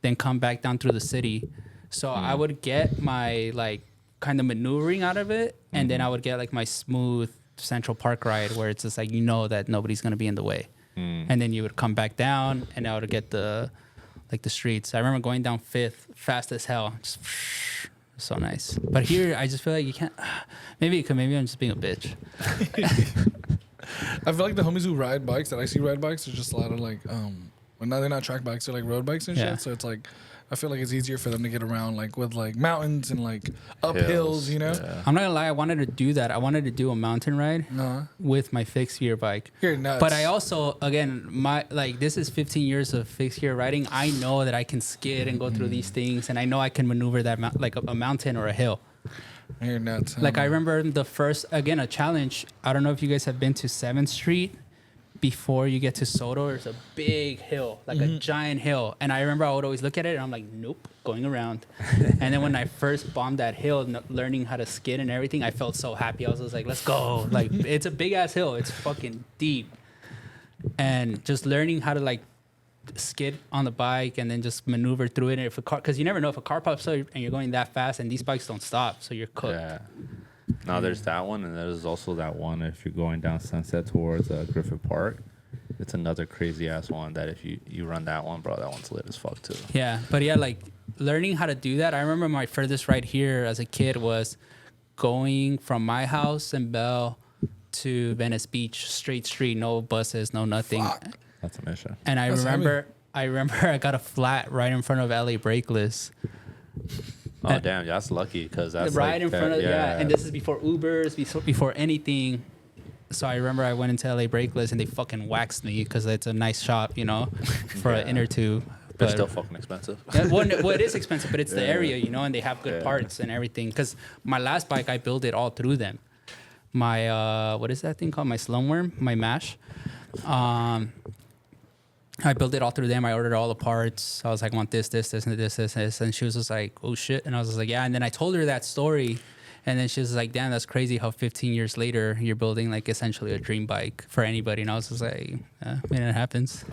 then come back down through the city. So I would get my like kind of maneuvering out of it, and then I would get like my smooth Central Park ride where it's just like you know that nobody's gonna be in the way, and then you would come back down, and I would get the like the streets. I remember going down Fifth fast as hell, just so nice. But here, I just feel like you can't. Maybe I'm just being a bitch. I feel like the homies who ride bikes that I see ride bikes are just a lot of like well, now they're not track bikes, they're like road bikes and Yeah. shit. So it's like I feel like it's easier for them to get around like with like mountains and like up hills, hills, you know. yeah. I'm not gonna lie, I wanted to do that. I wanted to do a mountain ride with my fixed gear bike. You're nuts. But I also, again, this is 15 years of fixed gear riding. I know that I can skid and go through these things, and I know I can maneuver that like a mountain or a hill. You're nuts. huh? Like I remember the first, again, a challenge. I don't know if you guys have been to 7th Street. Before you get to Soto, there's a big hill, like a giant hill. And I remember I would always look at it and I'm like, nope, going around. And then when I first bombed that hill, learning how to skid and everything, I felt so happy. I was just like, let's go. Like, it's a big ass hill. It's fucking deep. And just learning how to like skid on the bike and then just maneuver through it. And if a car, because you never know if a car pops up and you're going that fast, and these bikes don't stop, so you're cooked. Yeah. No, there's that one, and there's also that one if you're going down Sunset towards Griffith Park. It's another crazy ass one that if you run that one, bro, that one's lit as fuck too. Yeah, but yeah, like learning how to do that. I remember my furthest ride here as a kid was going from my house in Bell to Venice Beach, straight street, no buses, no nothing. Fuck. That's a mission. And I That's remember I got a flat right in front of LA Brakeless. Oh damn, that's lucky because that's right like in front that, of and this is before Ubers, before anything. So I remember I went into LA Brakeless and they fucking waxed me because it's a nice shop, you know, for an inner tube. But still fucking expensive. Well, it is expensive, but it's the area, you know, and they have good parts and everything. Because my last bike, I built it all through them. My what is that thing called? My Slumworm, my Mash. I built it all through them. I ordered all the parts. I was like, I want this, and she was just like, oh shit, and I was just like, yeah. And then I told her that story, and then she was like, damn, that's crazy how 15 years later you're building like essentially a dream bike for anybody. And I was just like, I mean, it happens.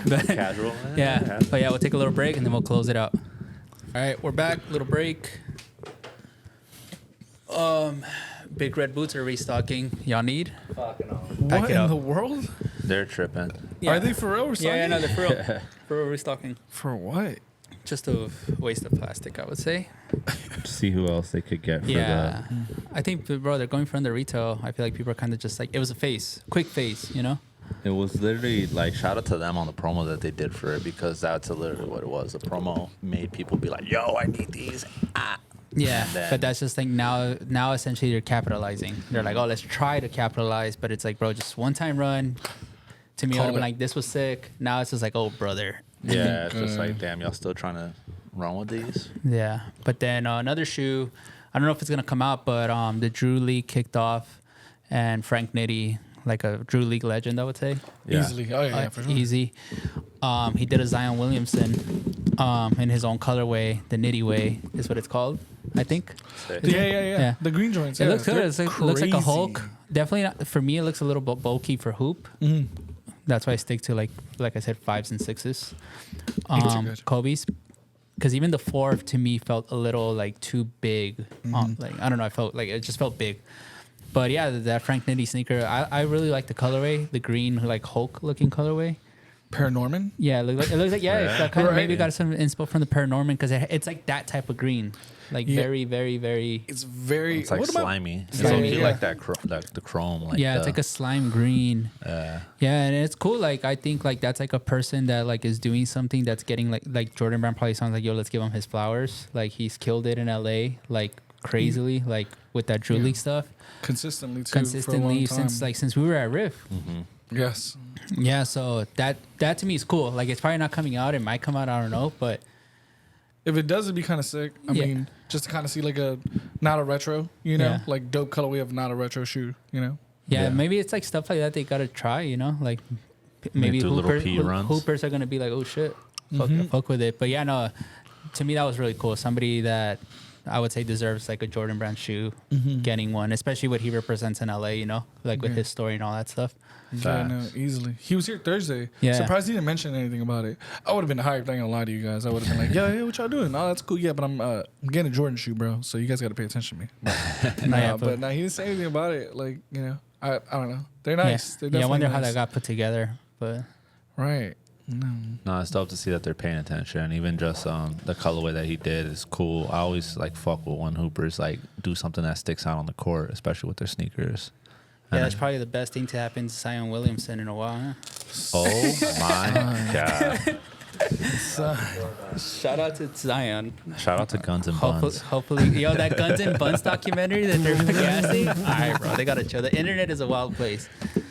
But, Casual. yeah, but yeah, we'll take a little break and then we'll close it out. All right, we're back. Little break. Big Red Boots are restocking. Y'all need? Fucking no. Pack What it in up. the world? They're tripping. Yeah. Are they for real? Yeah, no, they're for real. For real restocking. For what? Just a waste of plastic, I would say. See who else they could get for Yeah. I think, bro, they're going for under retail. I feel like people are kind of just like, it was a phase, quick phase, you know? It was literally like shout out to them on the promo that they did for it because that's literally what it was. The promo made people be like, "Yo, I need these." Yeah, And then- but that's just like now essentially they're capitalizing. They're like, oh, let's try to capitalize, but it's like, bro, just one time run. To me, I would have been Call it. like, this was sick. Now it's just like, oh, brother. Yeah, it's just like, damn, y'all still trying to run with these? Yeah, but then another shoe, I don't know if it's gonna come out, but the Drew League kicked off, and Frank Nitti, like a Drew League legend, I would say. Yeah. Easily. Oh yeah, for sure. Easy. He did a Zion Williamson in his own colorway. The Nitty way is what it's called, I think. Sick. Yeah. Yeah. The green joints. It yeah, looks good. they're It looks like a crazy. Hulk. Definitely not, for me. It looks a little bit bulky for hoop. Mhm. That's why I stick to like I said, 5s and 6s. Those are good. Kobe's, because even the 4 to me felt a little like too big. Like I don't know. I felt like it just felt big. But yeah, that Frank Nitti sneaker, I really like the colorway, the green like Hulk looking colorway. Paranorman. Yeah, it looks like it's got kind of Right. maybe got some inspo from the Paranorman because it's like that type of green, like Yeah. very, very, very. It's very. It's like what about- slimy. It's Slimy, like, yeah. like that, like the chrome. Like Yeah, the, it's like a slime green. Yeah, and it's cool. Like I think like that's like a person that like is doing something that's getting like Jordan Brand probably sounds like, yo, let's give him his flowers. Like he's killed it in LA like crazily, like with that Drew Yeah. League stuff. consistently too, Consistently for a long time. since we were at Riff. Yes. Yeah, so that to me is cool. Like it's probably not coming out. It might come out. I don't know, but If it does, it'd be kind of sick. I Yeah. mean, just to kind of see like a not a retro, you know, Yeah. like dope colorway of not a retro shoe, you know. yeah, Yeah. maybe it's like stuff like that they gotta try. You know, like maybe do little P runs. hoopers are gonna be like, oh shit, fuck with it. But yeah, no, to me that was really cool. Somebody that I would say deserves like a Jordan Brand shoe, getting one, especially what he represents in LA. You know, like with Yeah. his story and all that stuff. Yeah, no, easily. He was here Thursday. Yeah. Surprised he didn't mention anything about it. I would have been hyped. I ain't gonna lie to you guys. I would have been like, yeah, what y'all doing? Oh, that's cool. Yeah, but I'm getting a Jordan shoe, bro. So you guys got to pay attention to me. Yeah, but no, he didn't say anything about it. Like, you know, I don't know. They're nice. They're Yeah, I definitely wonder how nice. that got put together, but. Right. No. No, it's dope to see that they're paying attention. Even just the colorway that he did is cool. I always like fuck with when hoopers like do something that sticks out on the court, especially with their sneakers. Yeah, And that's probably the best thing to happen to Zion Williamson in a while. Huh? oh my god! Shout out to Zion. Shout out to Guns and Buns. Hopefully, yo, that Guns and Buns documentary that they're gassing. All right, bro, they gotta chill. The internet is a wild place.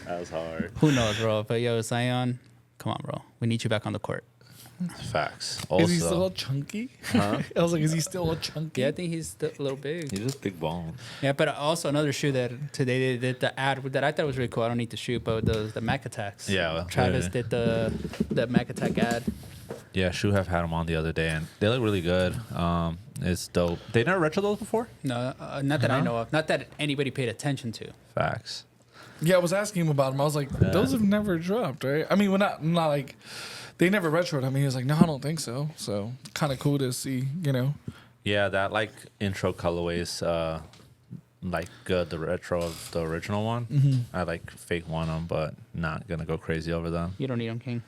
That was hard. Who knows, bro? But yo, Zion, come on, bro. We need you back on the court. Facts. Is he still all Also, chunky? Huh? I was like, is he still all chunky? Yeah, I think he's a little big. he's just big bones. Yeah, but also another shoe that today they did the ad that I thought was really cool. I don't need to shoot, but the Mac Attacks. Yeah, well, Travis yeah. did the Mac Attack ad. Yeah, Shu have had them on the other day, and they look really good. It's dope. They never retro those before. No, not that I No? know of. Not that anybody paid attention to. Facts. Yeah, I was asking him about them. I was like, those have never dropped, right? I mean, we're not like they never retroed. I mean, he was like, no, I don't think so. So kind of cool to see, you know. Yeah, that like intro colorways, like good. The retro of the original one. I like fake want them, but not gonna go crazy over them. You don't need them, King.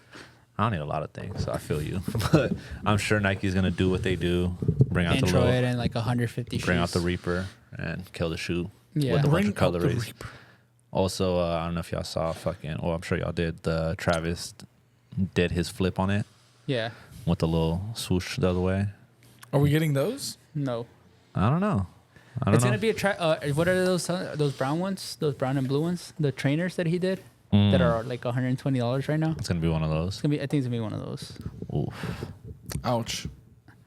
I don't need a lot of things, so I feel you. But I'm sure Nike's gonna do what they do, bring out Intro the it little, and like 150 shoes. bring out the Reaper and kill the shoe Yeah. with a bunch Bring of out the colorways. Reaper. Also, I don't know if y'all saw well, I'm sure y'all did. The Travis did his flip on it Yeah. with the little swoosh the other way. Are we getting those? No. I don't know. It's gonna be a what are those brown ones? Those brown and blue ones? The trainers that he did that are like $120 right now. It's gonna be one of those. It's gonna be. I think it's gonna be one of those. Oof, Ouch.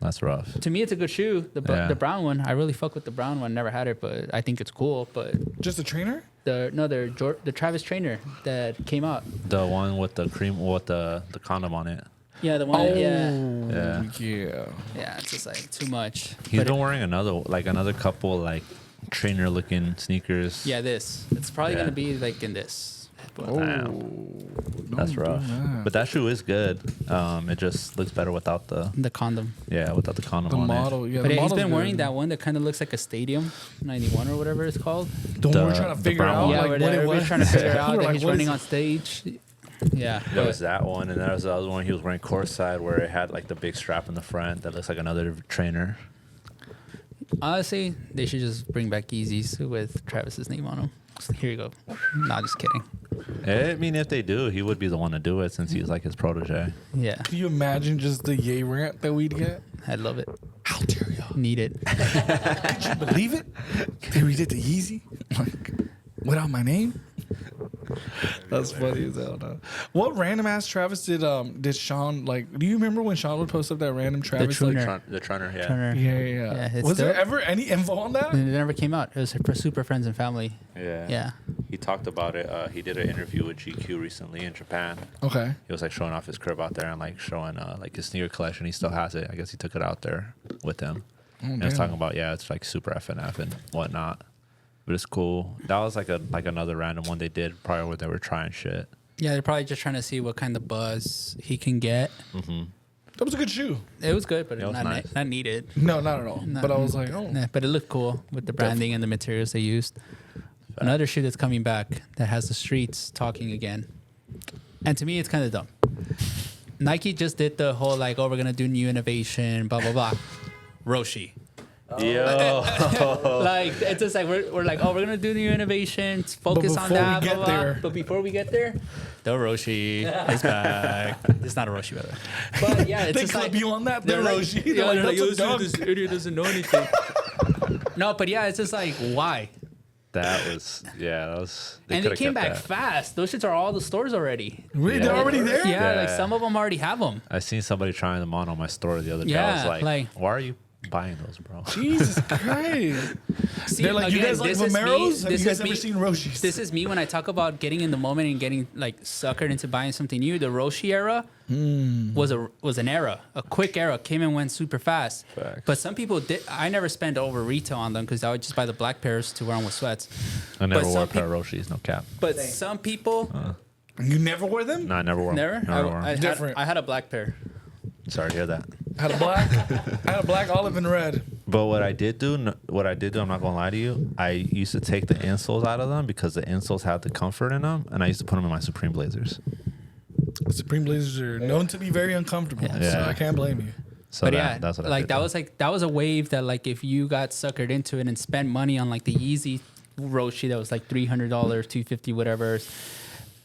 that's rough. To me, it's a good shoe. Yeah. The brown one, I really fuck with the brown one. Never had it, but I think it's cool. But Just a trainer? the Travis trainer that came out. The one with the cream, with the condom on it. Yeah, the one. Oh, Yeah, yeah. yeah. It's just like too much. He's But been wearing another couple like trainer looking sneakers. yeah, this. It's probably Yeah. gonna be like in this. But Oh, That's don't do rough. that. But that shoe is good. It just looks better without the the condom. without the condom The on model, yeah. But the yeah, he's model's been wearing good. that one that kind of looks like a Stadium 91 or whatever it's called. The one we're the- trying to the figure brown out, one. Yeah, like where what it we're was. trying to figure out We're that like, he's what running is on stage. Yeah, There but- was that one, and there was the other one he was wearing courtside where it had like the big strap in the front that looks like another trainer. honestly, they should just bring back Yeezys with Travis's name on them. Here you go. Nah, just kidding. I mean, if they do, he would be the one to do it since he's like his protege. Yeah, Can you imagine just the yay rant that we'd get? I'd love it. How dare y'all? Need it. Could you believe it? They redid the Yeezy like without my name. That's funny as hell. No. What random ass Travis did Sean like? Do you remember when Sean would post up that random Travis? Like, Truner. The trainer, yeah. Turner. yeah, yeah. Yeah, it's Was there dope. ever any info on that? It never came out. It was for Super Friends and Family. Yeah. Yeah. He talked about it. He did an interview with GQ recently in Japan. Okay. He was like showing off his crib out there and like showing like his sneaker collection. He still has it. I guess he took it out there with him. And he was damn. talking about it's like super FNF and whatnot. But it's cool. That was like another random one they did prior where they were trying shit. Yeah, they're probably just trying to see what kind of buzz he can get. That was a good shoe. It was good, but It was not nice. not needed. No, not at all. Not- But I was like, oh, Nah, but it looked cool with the branding and the materials they used. Another shoe that's coming back that has the streets talking again. And to me, it's kind of dumb. Nike just did the whole like, oh, we're going to do new innovation, blah, blah, blah. Roshi. Yo. Like, it's just like, we're like, oh, we're going to do new innovations, focus on before we that, get blah, blah, blah. there- But before we get there, the Roshi is back. It's not a Roshi, by the way. But yeah, it's they just clip like, you on that. The they're like, Roshi. yeah, They're like, they're like, that's a "Yo, dunk." this idiot doesn't know anything. No, but yeah, it's just like, why? That was that was. They And coulda it came kept back that. fast. Those shits are all the stores already. Really? Yeah. They're already there? Yeah, like Yeah. some of them already have them. I seen somebody trying them on my store the other day. I was Yeah, like, like- why are you buying those, bro? Jesus Christ. See, They're like, you guys like this is me- Vomeros? Have this you guys is ever me- seen Roshis? This is me when I talk about getting in the moment and getting like suckered into buying something new. The Roshi era was an era, a quick era, came and went super fast. Facts. But some people did. I never spent over retail on them because I would just buy the black pairs to wear them with sweats. I never But wore some a pair of Roshis, no cap. But some people You never wore them? No, I never wore them. never. Never wore 'em. Different. I had a black pair. Sorry to hear that. I had a black, olive, and red. But what I did do, I'm not gonna lie to you. I used to take the insoles out of them because the insoles had the comfort in them, and I used to put them in my Supreme Blazers. Supreme Blazers are known to be very uncomfortable, so Yeah. I can't blame you. So But yeah, that's what I like did. that though. was that was a wave that like if you got suckered into it and spent money on like the Yeezy Roshi that was like $300, $250, whatever,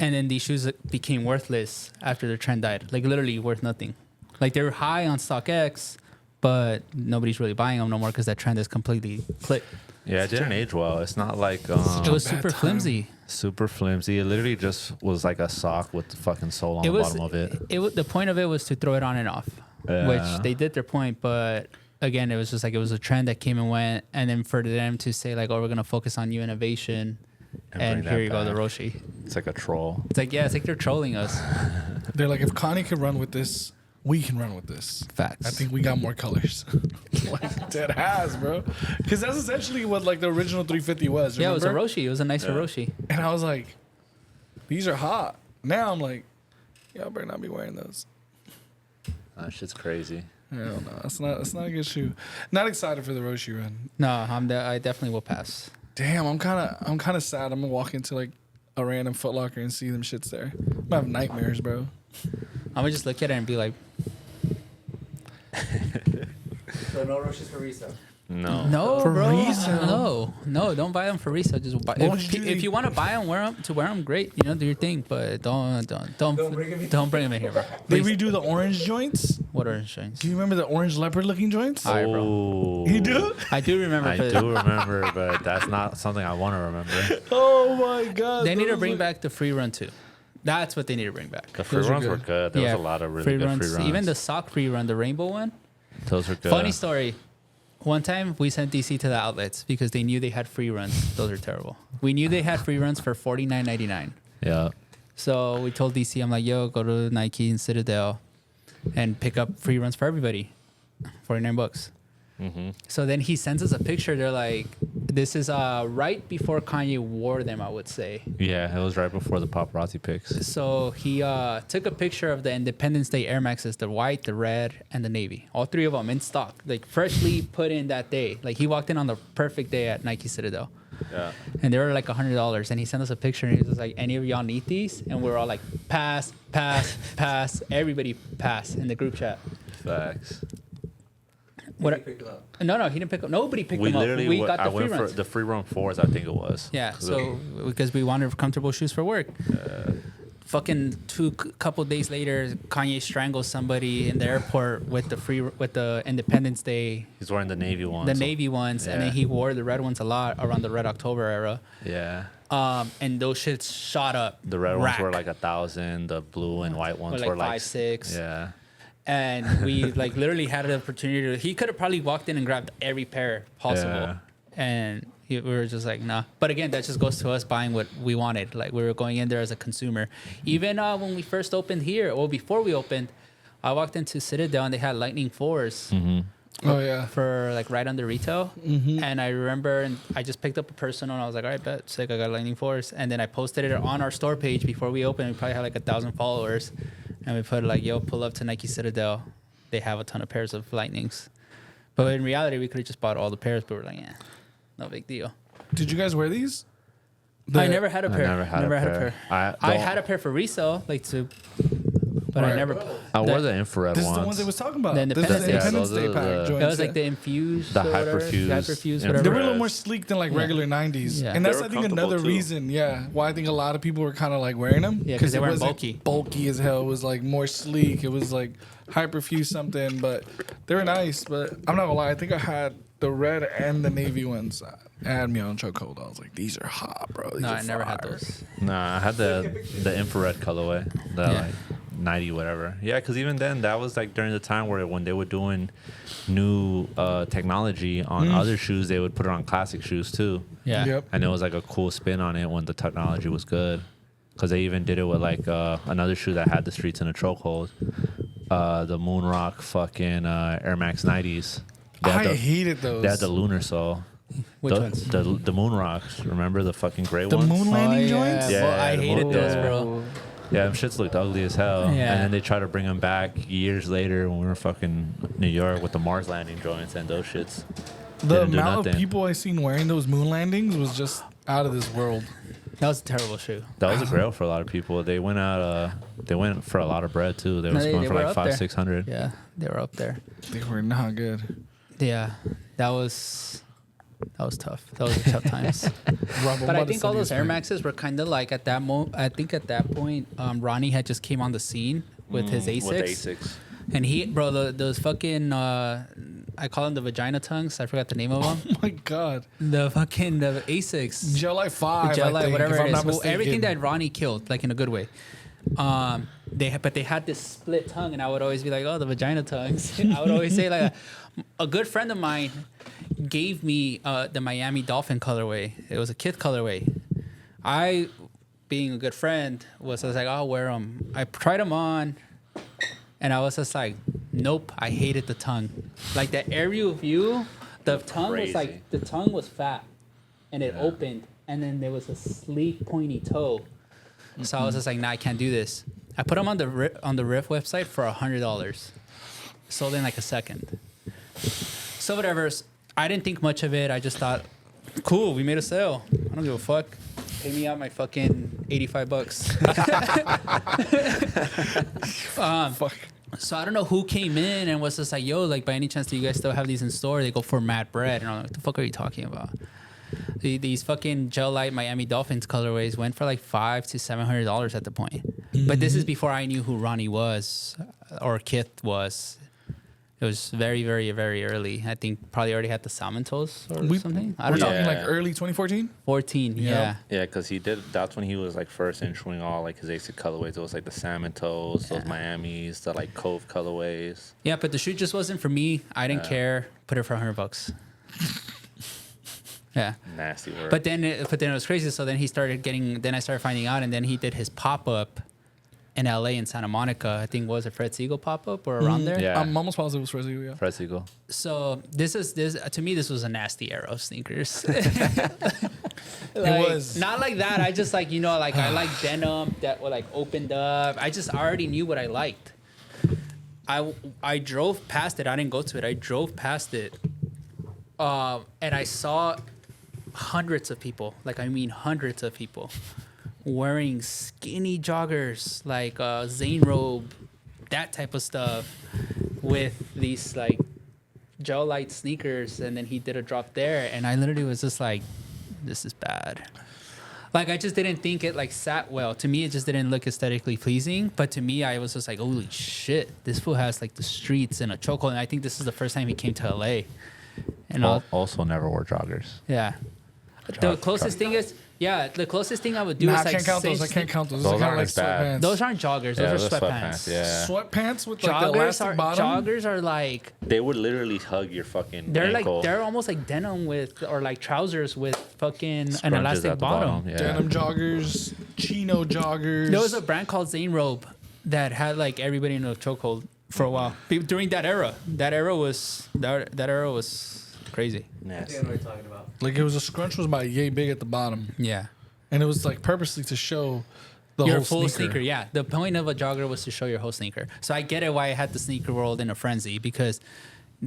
and then these shoes became worthless after their trend died, like literally worth nothing. Like they were high on StockX, but nobody's really buying them no more because that trend is completely clicked. Yeah, it didn't age well. It's not like It was bad super time. flimsy. super flimsy. It literally just was like a sock with the fucking sole on It the was bottom of it. The point of it was to throw it on and off, Yeah. which they did their point, but again, it was just like it was a trend that came and went, and then for them to say like, "Oh, we're gonna focus on new innovation," And and bring here that you go, the back. Roshi. It's like a troll. It's like it's like they're trolling us. They're like, if Connie can run with this, we can run with this. Facts. I think we got more colors. Like, dead has, bro. Because that's essentially what like the original 350 was. Yeah, it was a remember? Roshi. It was a nice Roshi. And I was like, these are hot. Now I'm like, y'all better not be wearing those. That shit's crazy. Hell no, it's not a good shoe. Not excited for the Roshi run. No, I definitely will pass. Damn, I'm kind of sad. I'm gonna walk into like a random Foot Locker and see them shits there. I'm gonna have nightmares, bro. I'm gonna just look at it and be like, So no Roshis for resale. No. no, For bro, resale? no, don't buy them for resale. Just buy. What would you If do? you want to buy them, wear them. Great, you know, do your thing. But don't bring 'em in. don't bring them in here, bro. They Please. redo the orange joints. What are insurance? Do you remember the orange leopard looking joints? Alright, bro. Oh, You do? I do remember. I but do remember, but that's not something I want to remember. Oh my god. They need to those bring look- back the free run too. That's what they need to bring back. The free Those are runs were good. good. There was a lot of really good free runs. Even the sock free run, the rainbow one. Those were good. Funny story. One time we sent DC to the outlets because they knew they had free runs. Those are terrible. We knew they had free runs for $49.99. Yeah. So we told DC, I'm like, yo, go to Nike and Citadel and pick up free runs for everybody. $49. So then he sends us a picture. They're like, this is right before Kanye wore them, I would say. Yeah, it was right before the paparazzi pics. So he took a picture of the Independence Day Air Maxes, the white, the red, and the navy. All three of them in stock, like freshly put in that day. Like he walked in on the perfect day at Nike Citadel. Yeah. And they were like $100. And he sent us a picture and he was like, any of y'all need these? And we're all like, pass, pass, pass. Everybody pass in the group chat. Facts. What? He picked it up. No, he didn't pick up. Nobody picked We them up. literally, We got I the free went for runs. the free run 4s, I think it was. Yeah, so because we wanted comfortable shoes for work. Fucking couple days later, Kanye strangles somebody in the airport with the Independence Day, He's wearing the navy ones. the navy ones, and then Yeah. he wore the red ones a lot around the Red October era. Yeah. And those shits shot up. The red ones were rack. like 1,000. The blue and white ones like were like 5, 6. Yeah. And we like literally had an opportunity to. He could have probably walked in and grabbed every pair possible, Yeah. and we were just like, nah. But again, that just goes to us buying what we wanted. Like we were going in there as a consumer. Even when we first opened here, or before we opened, I walked into Citadel and they had Lightning 4s Oh yeah. for like right under retail. And I remember, and I just picked up a personal, and I was like, all right, bet, sick, I got Lightning 4s. And then I posted it on our store page before we opened. We probably had like 1,000 followers. And we put like, yo, pull up to Nike Citadel. They have a ton of pairs of Lightnings. But in reality, we could have just bought all the pairs, but we're like, yeah, no big deal. Did you guys wear these? I never had a I pair. never had a pair. I had a pair for resale, like but I Right. never. I wore the infrared This is ones. the ones I was talking about. The This is the Independence Day. Independence Yeah, Day those pack are the- joints. That was like yeah. the infused, The or whatever, hyperfused. hyperfused, Yeah. whatever. They were a little Yes. more sleek than like Yeah. regular 90s. Yeah. And They that's, were I think, comfortable, another too. reason, why I think a lot of people were kind of like wearing them. Yeah, 'cause they it weren't wasn't bulky. Bulky as hell. It was like more sleek. It was like hyperfused something, but they were nice. But I'm not gonna lie, I think I had the red and the navy ones. Had me on chokehold. I was like, these are hot, bro. These No, are I never had fire. those. Nah, I had the infrared colorway. The Yeah. like 90 whatever. Yeah, because even then that was like during the time where when they were doing new technology on other shoes, they would put it on classic shoes too. Yeah. Yep. And it was like a cool spin on it when the technology was good. Because they even did it with like another shoe that had the streets in a chokehold. The Moonrock fucking Air Max 90s. They had I the, hated those. they had the lunar sole. Which the, ones? The Moonrocks. Remember the fucking gray the ones? moon landing yeah. joints. Yeah, Well, I the hated moon- those, yeah. bro. Yeah, them shits looked ugly as hell. Yeah. And then they try to bring them back years later when we were fucking New York with the Mars landing joints and those shits. The Didn't do amount of nothing. people I seen wearing those moon landings was just out of this world. That was a terrible shoe. That was a grail for a lot of people. They went out. They went for a lot of bread too. They No, was they- going they for were like up 500, there. 600. Yeah, they were up there. They were not good. Yeah, that was tough. That was tough times. But I think all those Air Maxes were kind of like at that moment. I think at that point, Ronnie had just came on the scene with his Asics. With Asics. And he, bro, those fucking, I call them the vagina tongues. I forgot the name of them. Oh my god. The Asics. Jelly 5. Gel I light, think, whatever if I'm it is. not Well, everything mistaken. that Ronnie killed, like in a good way. They had this split tongue, and I would always be like, "Oh, the vagina tongues." I would always say like, a good friend of mine gave me the Miami Dolphin colorway. It was a kid colorway. I, being a good friend, was like, "I'll wear them." I tried them on, and I was just like, "Nope, I hated the tongue." Like the aerial view, the tongue was Crazy. like the tongue was fat, and it opened, and then there was a sleek, pointy toe. So I was just like, nah, I can't do this. I put them on the Riff website for $100. Sold in like a second. So whatever. I didn't think much of it. I just thought, cool, we made a sale. I don't give a fuck. Pay me out my fucking $85. Fuck. So I don't know who came in and was just like, yo, like, by any chance, do you guys still have these in store? They go for Mad Bread. And I'm like, what the fuck are you talking about? These fucking Gel Light Miami Dolphins colorways went for like $500 to $700 at the point. But this is before I knew who Ronnie was or Kith was. It was very, very, very early. I think probably already had the salmon toes or something. I don't We're know. talking like early 2014. 14, yeah. Yeah, because he did. That's when he was like first introing all like his ASIC colorways. It was like the salmon toes, those Miamis, the like Cove colorways. Yeah, but the shoe just wasn't for me. I didn't care. Put it for $100. Yeah. Nasty work. But then it was crazy. So then he started getting. Then I started finding out, and then he did his pop up in LA in Santa Monica. I think was it Fred Siegel pop up or around there. Yeah. I'm almost positive it was Fresno. Yeah. Fred Siegel. So this to me this was a nasty era of sneakers. It was. Not like that. I just like like I like denim that were like opened up. I already knew what I liked. I drove past it. I didn't go to it. I drove past it, and I saw hundreds of people. Like I mean hundreds of people wearing skinny joggers, like Zane robe, that type of stuff, with these like gel light sneakers, and then he did a drop there, and I literally was just like, this is bad. Like I just didn't think it like sat well. To me, it just didn't look aesthetically pleasing. But to me, I was just like, holy shit, this fool has like the streets and a chokehold. And I think this is the first time he came to LA. And Also never wore joggers. yeah. The closest thing is, the closest thing I would do Nah, is I like can't count those. I say can't count those. Those Those are kind of aren't like as bad. sweatpants. those aren't joggers. Those are sweatpants. Yeah. Sweatpants with like the Joggers elastic are bottom. joggers are like They would literally hug your fucking they're ankle. like they're almost like denim with or like trousers with fucking Scrunches an elastic at the bottom. Yeah. Denim joggers, chino joggers. There was a brand called Zane Robe that had like everybody in a chokehold for a while during that era. That era was crazy. I Nasty. think I know what you're talking about. Like it was a scrunch was about yay big at the bottom, Yeah. and it was like purposely to show the Your whole full sneaker. sneaker, yeah. The point of a jogger was to show your whole sneaker. So I get it why I had the sneaker world in a frenzy because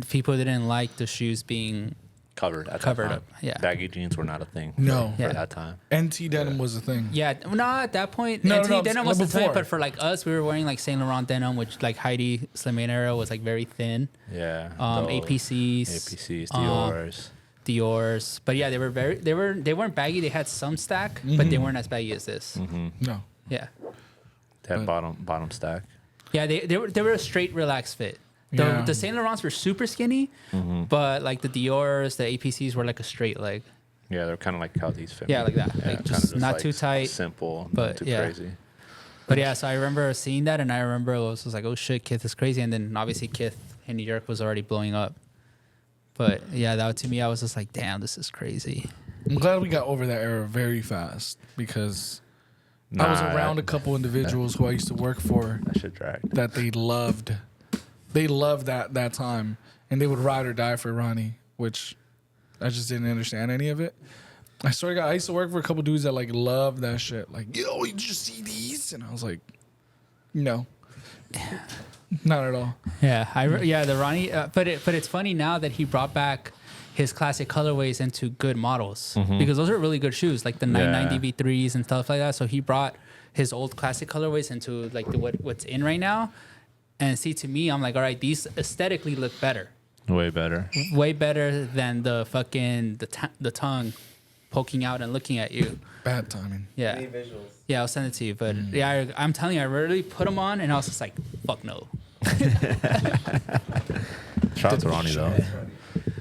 people didn't like the shoes being Covered. At that Covered time. up, yeah. Baggy jeans were not a thing. No. For Yeah. that time. NT denim was a thing. yeah. No, at that point, No, Anthony no, denim no, was the before. time, but for like us, we were wearing like Saint Laurent denim, which like Heidi Slimane era was like very thin. Yeah. those APCs, Dior's. Dior's, but yeah, they weren't baggy. They had some stack, but they weren't as baggy as this. No. Yeah, That bottom stack. yeah, they were a straight relaxed fit. Yeah. The Saint Laurents were super skinny, but like the Dior's, the APCs were like a straight leg. Yeah, they're kind of like how these fit. Yeah, like that. Like, kinda just not too tight, Simple, but not too yeah. crazy. But yeah, so I remember seeing that, and I remember I was like, oh shit, Kith is crazy. And then obviously Kith in New York was already blowing up. But yeah, that to me, I was just like, damn, this is crazy. I'm glad we got over that era very fast because I was around a couple individuals who I used to work for That shit drag. that they loved that time, and they would ride or die for Ronnie, which I just didn't understand any of it. I swear to God, I used to work for a couple dudes that like loved that shit. Like, yo, you just see these, and I was like, no, not at all. Yeah, the Ronnie. But it's funny now that he brought back his classic colorways into good models because those are really good shoes, like the 990 V3s and stuff like that. So he brought his old classic colorways into like what's in right now. And see, to me, I'm like, all right, these aesthetically look better, Way better. way better than the fucking the tongue poking out and looking at you. Bad timing. Yeah, Any visuals? yeah, I'll send it to you. But yeah, I'm telling you, I really put them on, and I was just like, fuck no. Shout out to Ronnie though. That's right.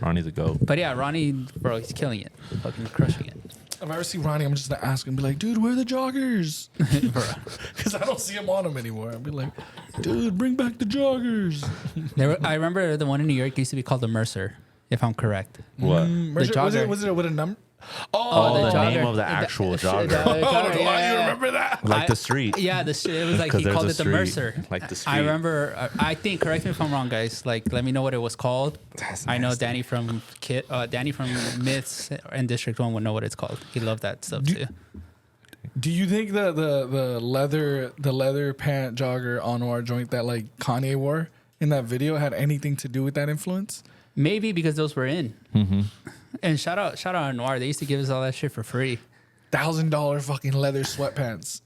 Ronnie's a goat. But yeah, Ronnie, bro, he's killing it, fucking crushing it. If I ever see Ronnie, I'm just gonna ask him, be like, dude, where are the joggers? Because I don't see him on him anymore. I'll be like, dude, bring back the joggers. I remember the one in New York used to be called the Mercer, if I'm correct. What? Was it with a number? Oh, the jogger. name of the actual jogger. Oh, do I remember that? Like the street. Yeah, it was like 'Cause he there's called a it the street. Mercer. Like the street. I remember. I think. Correct me if I'm wrong, guys. Like, let me know what it was called. That's I know nasty. Danny from Myths and District 1 would know what it's called. He loved that stuff too. Do you think that the leather pant jogger Anwar joint that like Kanye wore in that video had anything to do with that influence? Maybe because those were in. And shout out Noir. They used to give us all that shit for free. $1,000 fucking leather sweatpants.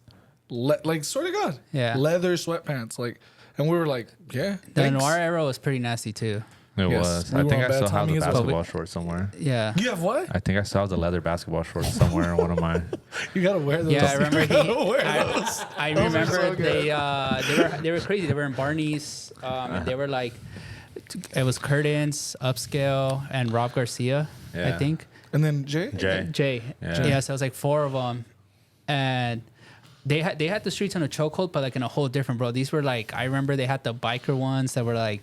Like, swear to God. Yeah. Leather sweatpants. Like, and we were like, yeah. The thanks. Noir era was pretty nasty too. It Yes, was. we I were think on I bad still have timing the as well. basketball shorts somewhere. Yeah. You have what? I think I still have the leather basketball shorts somewhere in one of mine. You gotta wear those. Yeah, I remember. You gotta wear those. I Those are remember so good. they were crazy. They were in Barney's. And they were like, it was Curtains, Upscale, and Rob Garcia. I Yeah. think. And then Jay? Jay. Yeah. Yeah. So it was like 4 of them, and they had the streets on a chokehold, but like in a whole different, bro. These were like, I remember they had the biker ones that were like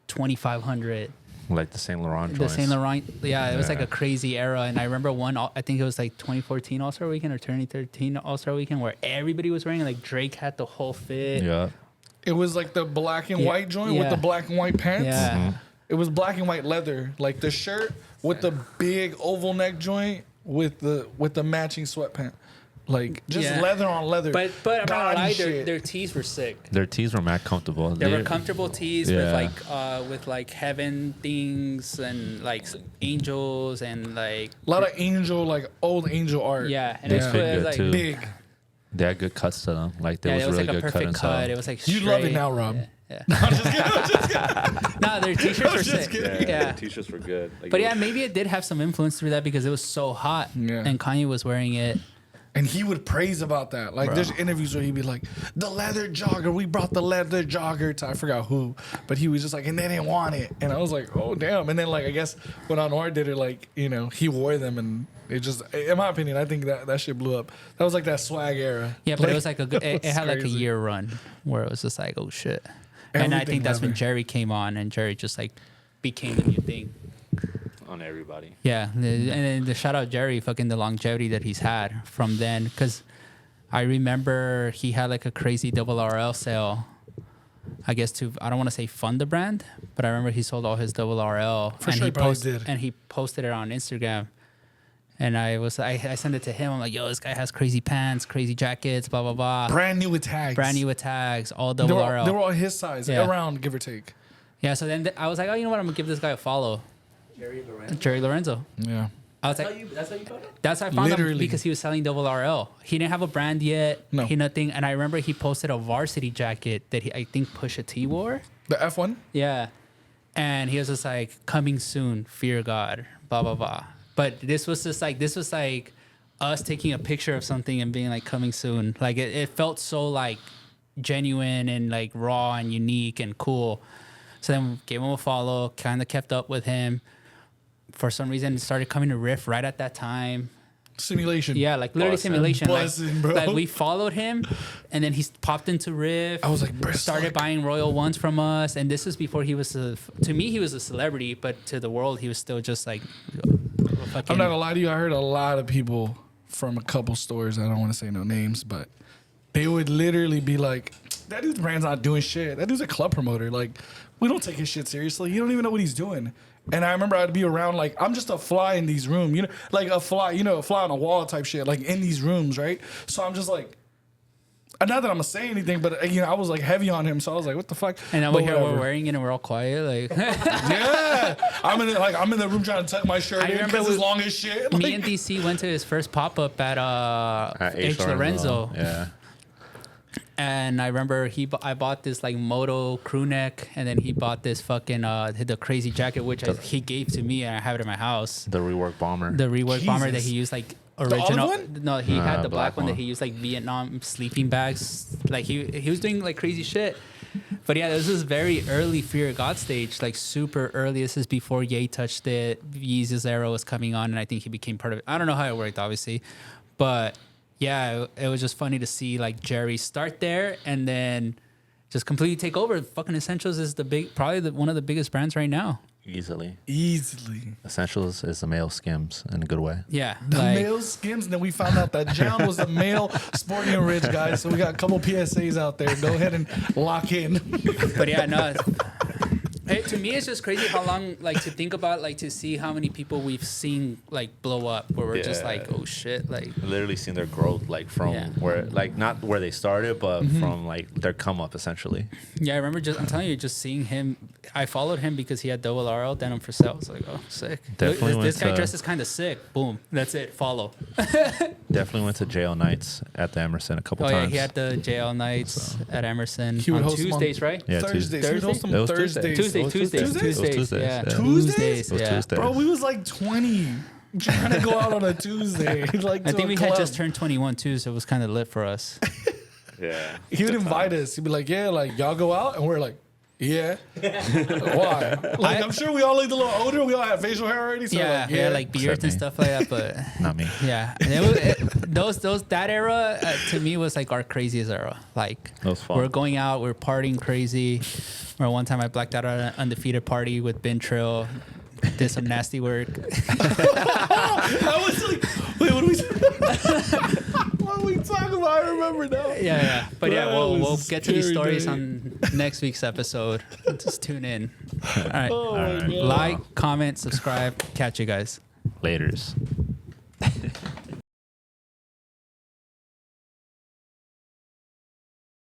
2,500. Like the Saint Laurent The joints. Saint Laurent, yeah, it was like Yeah. a crazy era. And I remember one, I think it was like 2014 All Star Weekend or 2013 All Star Weekend, where everybody was wearing, like Drake had the whole fit. Yeah. It was like the black and Yeah, white joint with yeah. the black and white pants. Yeah. It was black and white leather, like the shirt with the big oval neck joint with the matching sweatpant, like just Yeah. leather on leather. But I'm not gonna lie, Gaudy shit. their tees were sick. Their tees were mad comfortable. They were comfortable tees Yeah. with like heaven things and like angels and like A lot of angel, like old angel art. yeah, and They it's fit cool. It was good, like too. Big. They had good cuts to them. Like there yeah, was it was really like a good cut perfect inside. cut. It was like You love it straight. now, Rob. Yeah. No, their t-shirts were sick. Yeah. T-shirts were good. Like, But yeah, maybe it did have some influence through that because it was so hot, Yeah. and Kanye was wearing it. And he would praise about that. Like, there's interviews where he'd be like, the leather jogger, we brought the leather jogger to, I forgot who, but he was just like, and they didn't want it. And I was like, oh, damn. And then, like, I guess when Anwar did it, like, you know, he wore them and it just, in my opinion, I think that shit blew up. That was like that swag era. Yeah, but it was like a good. It was had like a crazy. year run where it was just like, oh shit. And I Everything think that's when leather. Jerry came on, and Jerry just like became the new thing. on everybody. Yeah, and then the shout out Jerry, fucking the longevity that he's had from then, because I remember he had like a crazy double RL sale. I guess I don't want to say fund the brand, but I remember he sold all his double RL. For and sure he he probably did. And he posted it on Instagram. And I sent it to him. I'm like, yo, this guy has crazy pants, crazy jackets, blah, blah, blah. Brand new with tags. Brand new with tags, all They double were, RL. they were all his size, Yeah. around, give or take. Yeah, so then I was like, oh, you know what? I'm going to give this guy a follow. Jerry Lorenzo. Yeah. I was That's like, how you found it? that's how I found him Literally. because he was selling double RL. He didn't have a brand yet. No. He nothing. And I remember he posted a varsity jacket that I think Pusha T wore. The F1? Yeah. And he was just like, coming soon, fear God, blah, blah, blah. But this was like us taking a picture of something and being like, coming soon. Like it felt so like genuine and like raw and unique and cool. So then gave him a follow, kind of kept up with him. For some reason, it started coming to Riff right at that time. Simulation. Yeah, like literally Buzzing. simulation. Buzzing, bro. Like we followed him, and then he popped into Riff. I was like, bro, started like- buying Royal Ones from us, and this is before he was to me he was a celebrity, but to the world he was still just like. I'm not gonna lie to you. I heard a lot of people from a couple stores. I don't want to say no names, but they would literally be like, "That dude's brand's not doing shit. That dude's a club promoter. Like, we don't take his shit seriously. You don't even know what he's doing." And I remember I'd be around like, I'm just a fly in these rooms, you know, like a fly, a fly on a wall type shit, like in these rooms, right? So I'm just like, not that I'm gonna say anything, but I was like heavy on him, so I was like, what the fuck? And now But we're here, whatever. we're wearing it, and we're all quiet. Like Yeah, I'm in the room trying to tuck my shirt I in remember because we- it's long as shit. me Like, and DC went to his first pop up at H. H. Lorenzo. Yeah. And I remember I bought this like moto crew neck, and then he bought this fucking the crazy jacket, which he gave to me, and I have it in my house. The rework bomber. The rework bomber that Jesus. he used like olive original. one? No, he had the black black one that one. he used like Vietnam sleeping bags. Like he was doing like crazy shit. But yeah, this was very early Fear of God stage, like super early. This is before Ye touched it. Yeezus era was coming on, and I think he became part of it. I don't know how it worked, obviously, but yeah, it was just funny to see like Jerry start there and then just completely take over. Fucking Essentials is probably one of the biggest brands right now. Easily. easily. Essentials is the male Skims in a good way. Yeah, The like, male Skims, and then we found out that John was the male Sporting and Rich guy. So we got a couple PSAs out there. Go ahead and lock in. but yeah, no. Hey, to me, it's just crazy how long, like, to think about, like, to see how many people we've seen, like, blow up, where we're just Yeah. like, oh shit, like, Literally seen their growth, like from Yeah. where, like not where they started, but from like their come up essentially. yeah, I remember I'm telling you, just seeing him. I followed him because he had double RL denim for sale. I was like, oh, sick. Definitely Look, this guy went to- dresses kind of sick. Boom, that's it. Follow. Definitely went to jail nights at the Emerson a couple Oh yeah, times. he had the JL nights at Emerson He would on host them on- Tuesdays, right? Yeah, Thursdays. Tuesday. He would host them It was Tuesday. Thursdays. Tuesday, It was Tuesdays, Tuesdays. Tuesdays, It was Tuesdays, yeah, yeah. Tuesdays, It was yeah. Tuesdays. Bro, we was like 20 trying to go out on a Tuesday. Like I to think a we had club. just turned 21 too, so it was kind of lit for us. Yeah. He would invite us. He'd be like, "Yeah, like y'all go out," and we're like, "Yeah." Why? Like I'm sure we all looked a little older. We all had facial hair already. So Yeah, like, yeah, like beards and me. stuff like that. But Not me. yeah, and that era to me was like our craziest era. Like That was fun. we're going out, we're partying crazy. Or one time I blacked out at an undefeated party with Ben Trill, did some nasty work. I was like, "Wait, what are we?" What are we talking about? I remember now. Yeah. But yeah, That we'll was get to these scary stories day. on next week's episode. Just tune in. All right. Oh my God. Like, comment, subscribe. Catch you guys. Laters.